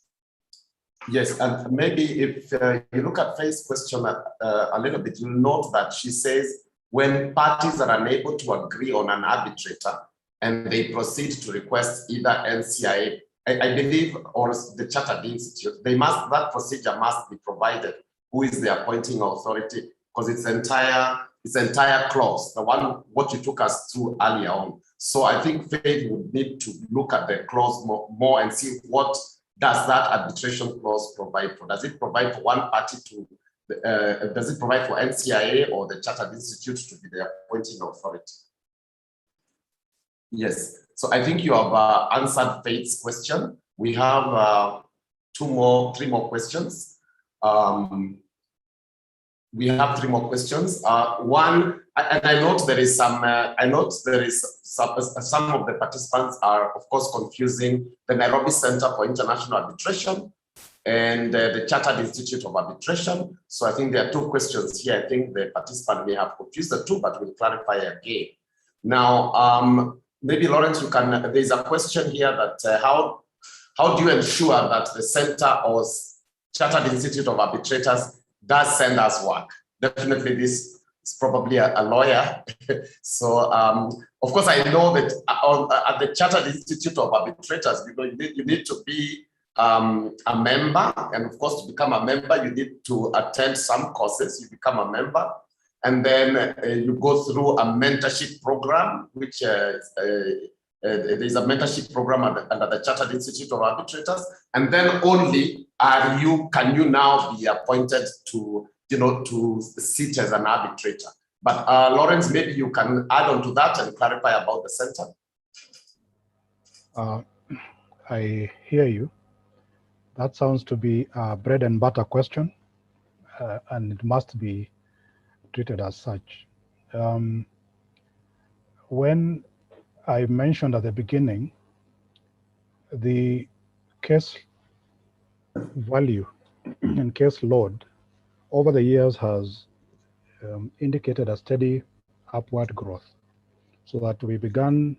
Yes, and maybe if you look at Faith's question a little bit, you'll note that she says when parties are unable to agree on an arbitrator and they proceed to request either NCIA, I believe, or the Chartered Institute, that procedure must be provided. Who is the appointing authority? Because it's entire clause, the one what you took us through earlier on. So I think Faith would need to look at the clause more and see what does that arbitration clause provide for. Does it provide for one party to? Does it provide for NCIA or the Chartered Institute to be the appointing authority? Yes. So I think you have answered Faith's question. We have three more questions. We have three more questions. One, and I note there is some. Some of the participants are, of course, confusing the Nairobi Center for International Arbitration and the Chartered Institute of Arbitration. So I think there are two questions here. I think the participant may have confused the two, but we'll clarify again. Now, maybe Lawrence, you can. There's a question here that how do you ensure that the Center or Chartered Institute of Arbitrators does send us work? Definitely, this is probably a lawyer. So, of course, I know that at the Chartered Institute of Arbitrators, you need to be a member, and of course, to become a member, you need to attend some courses. You become a member, and then you go through a mentorship program, which there's a mentorship program under the Chartered Institute of Arbitrators, and then only can you now be appointed to sit as an arbitrator. But Lawrence, maybe you can add on to that and clarify about the center. I hear you. That sounds to be a bread and butter question, and it must be treated as such. When I mentioned at the beginning, the case value and case load over the years has indicated a steady upward growth, so that we began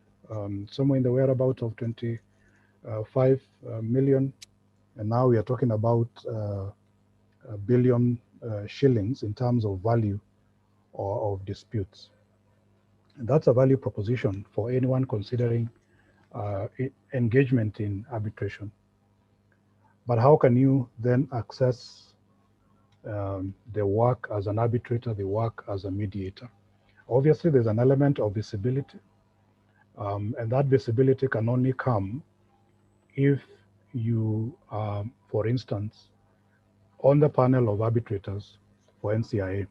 somewhere in the whereabouts of 25 million, and now we are talking about a billion shillings in terms of value or of disputes. And that's a value proposition for anyone considering engagement in arbitration. But how can you then access the work as an arbitrator, the work as a mediator? Obviously, there's an element of visibility, and that visibility can only come if you are, for instance, on the panel of arbitrators for NCIA.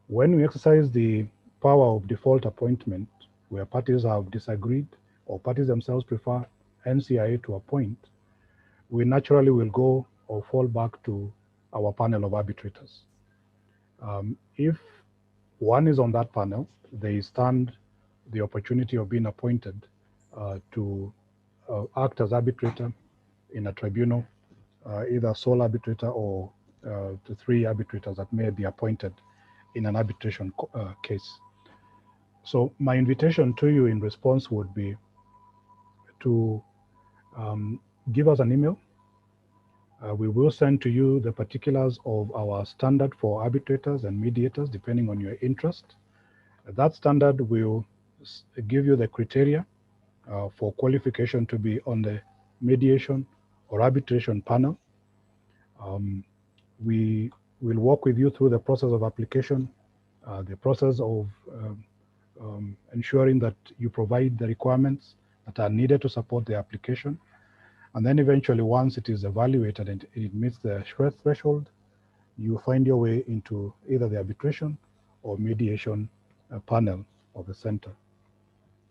When we exercise the power of default appointment, where parties have disagreed or parties themselves prefer NCIA to appoint, we naturally will go or fall back to our panel of arbitrators. If one is on that panel, they stand the opportunity of being appointed to act as arbitrator in a tribunal, either sole arbitrator or the three arbitrators that may be appointed in an arbitration case. So my invitation to you in response would be to give us an email. We will send to you the particulars of our standard for arbitrators and mediators, depending on your interest. That standard will give you the criteria for qualification to be on the mediation or arbitration panel. We will work with you through the process of application, the process of ensuring that you provide the requirements that are needed to support the application. And then eventually, once it is evaluated and it meets the threshold, you find your way into either the arbitration or mediation panel of the center.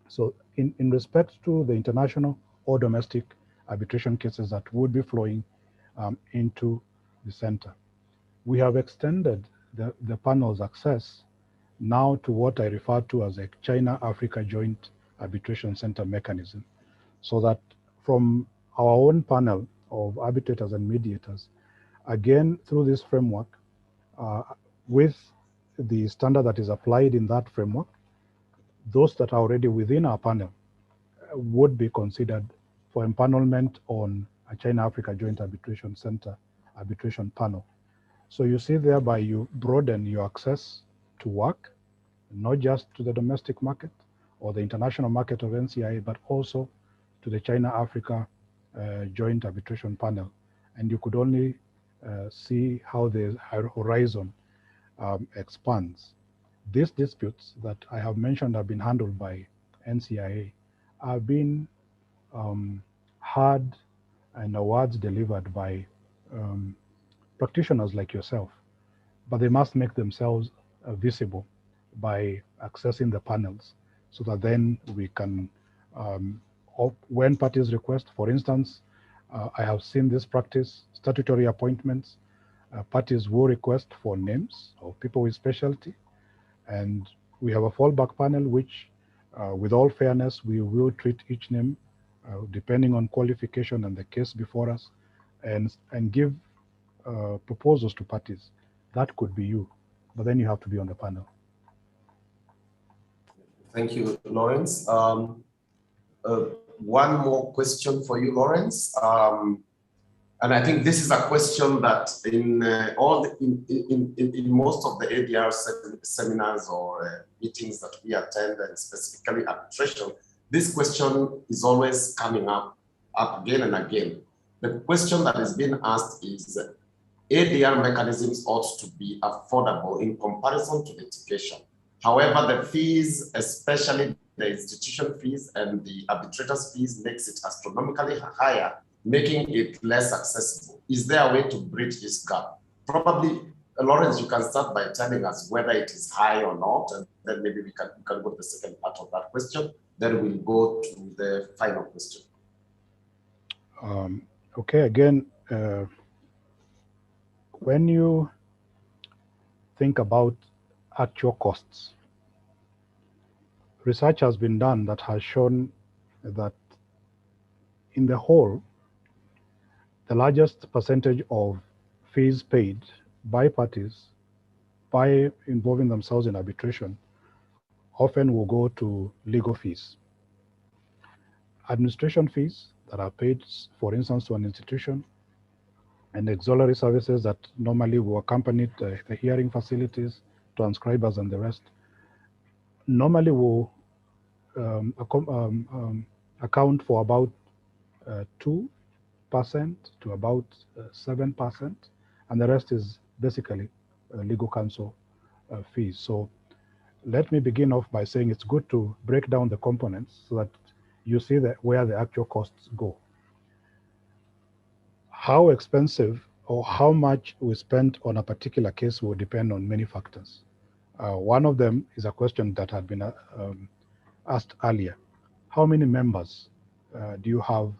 So in respect to the international or domestic arbitration cases that would be flowing into the center, we have extended the panel's access now to what I refer to as a China-Africa Joint Arbitration Center mechanism, so that from our own panel of arbitrators and mediators, again, through this framework, with the standard that is applied in that framework, those that are already within our panel would be considered for empanelment on a China-Africa Joint Arbitration Center arbitration panel. So you see thereby you broaden your access to work, not just to the domestic market or the international market of NCIA, but also to the China-Africa Joint Arbitration Panel. And you could only see how the horizon expands. These disputes that I have mentioned have been handled by NCIA have been heard and awards delivered by practitioners like yourself, but they must make themselves visible by accessing the panels so that then we can, when parties request, for instance, I have seen this practice, statutory appointments, parties will request for names of people with specialty, and we have a fallback panel which, with all fairness, we will treat each name depending on qualification and the case before us, and give proposals to parties. That could be you, but then you have to be on the panel. Thank you, Lawrence. One more question for you, Lawrence. And I think this is a question that in most of the ADR seminars or meetings that we attend, and specifically arbitration, this question is always coming up again and again. The question that is being asked is, ADR mechanisms ought to be affordable in comparison to litigation. However, the fees, especially the institution fees and the arbitrator's fees, makes it astronomically higher, making it less accessible. Is there a way to bridge this gap? Probably, Lawrence, you can start by telling us whether it is high or not, and then maybe we can go to the second part of that question. Then we'll go to the final question. Okay, again, when you think about actual costs, research has been done that has shown that in the whole, the largest percentage of fees paid by parties by involving themselves in arbitration often will go to legal fees. Administration fees that are paid, for instance, to an institution, and auxiliary services that normally will accompany the hearing facilities, transcribers, and the rest, normally will account for about 2% to about 7%, and the rest is basically legal counsel fees. So let me begin off by saying it's good to break down the components so that you see where the actual costs go. How expensive or how much we spend on a particular case will depend on many factors. One of them is a question that had been asked earlier. How many members do you have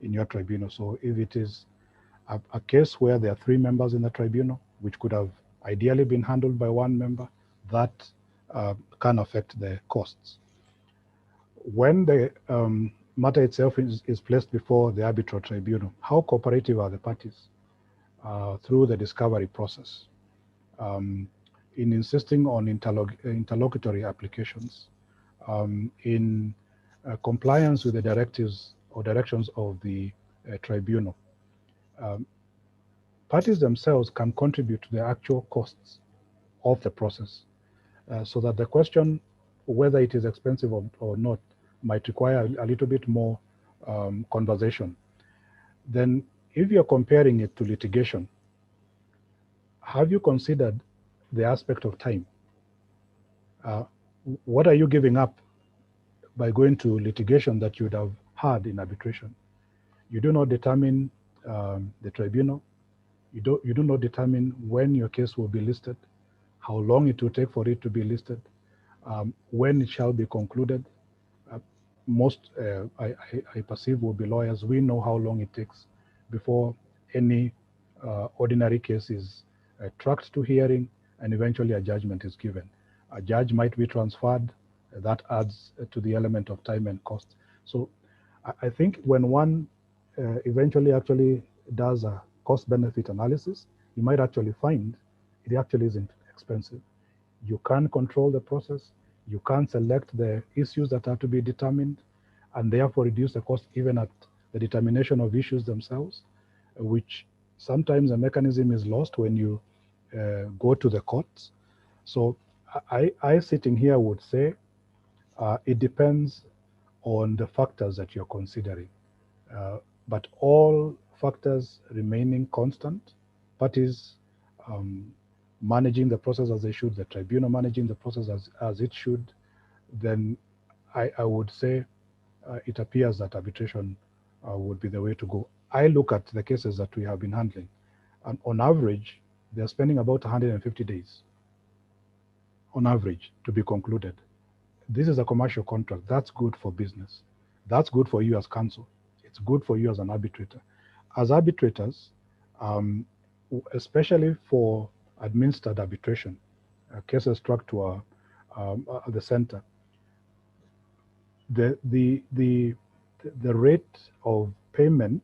in your tribunal? So if it is a case where there are 3 members in the tribunal, which could have ideally been handled by 1 member, that can affect the costs. When the matter itself is placed before the arbitral tribunal, how cooperative are the parties through the discovery process in insisting on interlocutory applications, in compliance with the directives or directions of the tribunal. Parties themselves can contribute to the actual costs of the process, so that the question whether it is expensive or not might require a little bit more conversation. Then if you're comparing it to litigation, have you considered the aspect of time? What are you giving up by going to litigation that you would have had in arbitration? You do not determine the tribunal. You do not determine when your case will be listed, how long it will take for it to be listed, when it shall be concluded. Most, I perceive, will be lawyers. We know how long it takes before any ordinary case is tracked to hearing and eventually a judgment is given. A judge might be transferred. That adds to the element of time and cost. So I think when one eventually actually does a cost-benefit analysis, you might actually find it actually isn't expensive. You can control the process. You can select the issues that are to be determined. and therefore reduce the cost even at the determination of issues themselves, which sometimes a mechanism is lost when you go to the courts. So I sitting here would say it depends on the factors that you're considering. But all factors remaining constant, parties managing the process as they should, the tribunal managing the process as it should, then I would say it appears that arbitration would be the way to go. I look at the cases that we have been handling, and on average, they're spending about 150 days on average to be concluded. This is a commercial contract. That's good for business. That's good for you as counsel. It's good for you as an arbitrator. As arbitrators, especially for administered arbitration, cases struck to the center, the rate of payment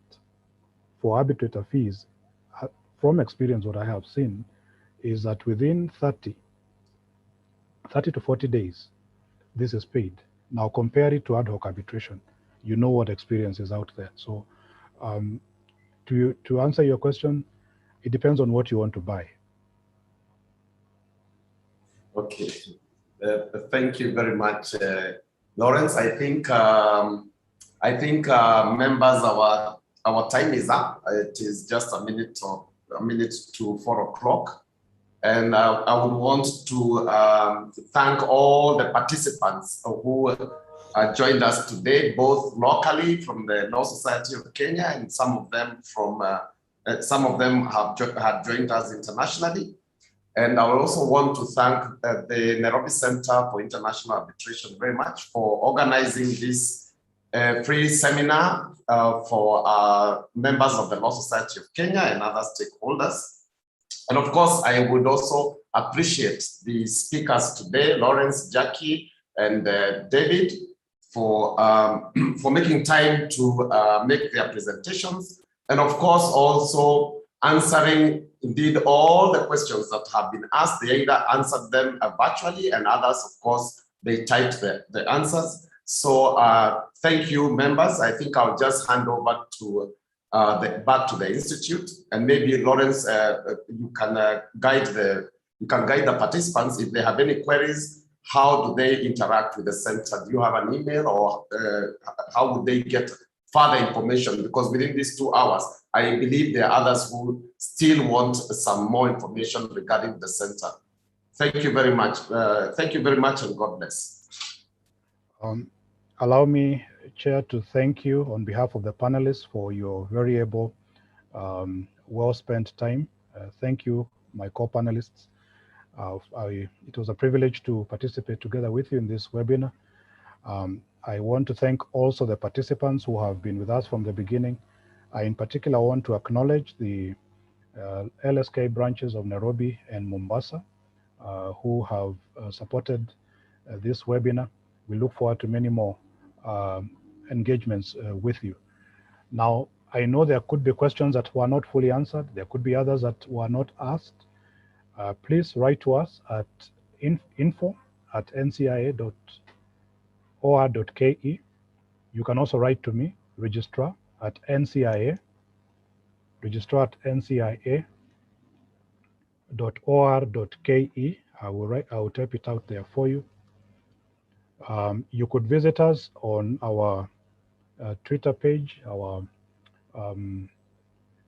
for arbitrator fees, from experience, what I have seen is that within 30 to 40 days, this is paid. Now compare it to ad hoc arbitration. You know what experience is out there. So to answer your question, it depends on what you want to buy. Okay, thank you very much, Lawrence. I think members, our time is up. It is just a minute to 4 o'clock. And I would want to thank all the participants who joined us today, both locally from the Law Society of Kenya, and some of them had joined us internationally. And I also want to thank the Nairobi Center for International Arbitration very much for organizing this free seminar for members of the Law Society of Kenya and other stakeholders. And of course, I would also appreciate the speakers today, Lawrence, Jackie, and David, for making time to make their presentations. And of course, also answering indeed all the questions that have been asked. They either answered them virtually, and others, of course, they typed the answers. So thank you, members. I think I'll just hand over to back to the institute, and maybe Lawrence, you can guide the participants if they have any queries. How do they interact with the center? Do you have an email, or how would they get further information? Because within these 2 hours, I believe there are others who still want some more information regarding the center. Thank you very much. Thank you very much, and God bless. Allow me, Chair, to thank you on behalf of the panelists for your very able, well-spent time. Thank you, my co-panelists. It was a privilege to participate together with you in this webinar. I want to thank also the participants who have been with us from the beginning. I, in particular, want to acknowledge the LSK branches of Nairobi and Mombasa who have supported this webinar. We look forward to many more engagements with you. Now, I know there could be questions that were not fully answered. There could be others that were not asked. Please write to us at info@ncia.or.ke. You can also write to me, Registrar at NCIA, registrar@ncia.or.ke. I will type it out there for you. You could visit us on our Twitter page.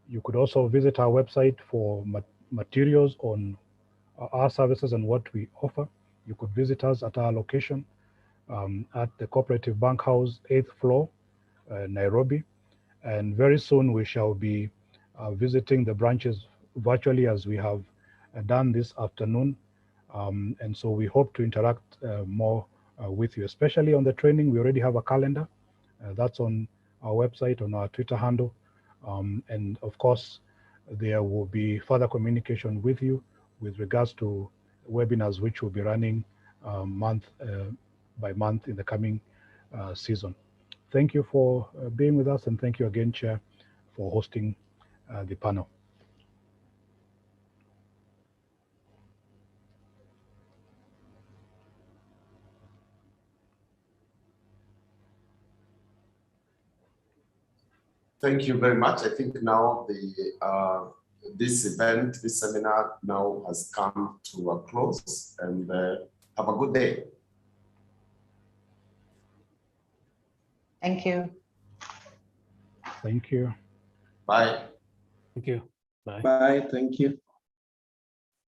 You could also visit our website for materials on our services and what we offer. You could visit us at our location at the Cooperative Bank House, 8th floor, Nairobi. And very soon we shall be visiting the branches virtually, as we have done this afternoon. And so we hope to interact more with you, especially on the training. We already have a calendar that's on our website, on our Twitter handle. And of course, there will be further communication with you with regards to webinars, which will be running month by month in the coming season. Thank you for being with us, and thank you again, Chair, for hosting the panel. Thank you very much. I think now this event, this seminar now has come to a close, and have a good day. Thank you. Thank you. Bye. Thank you. Bye. Bye, thank you.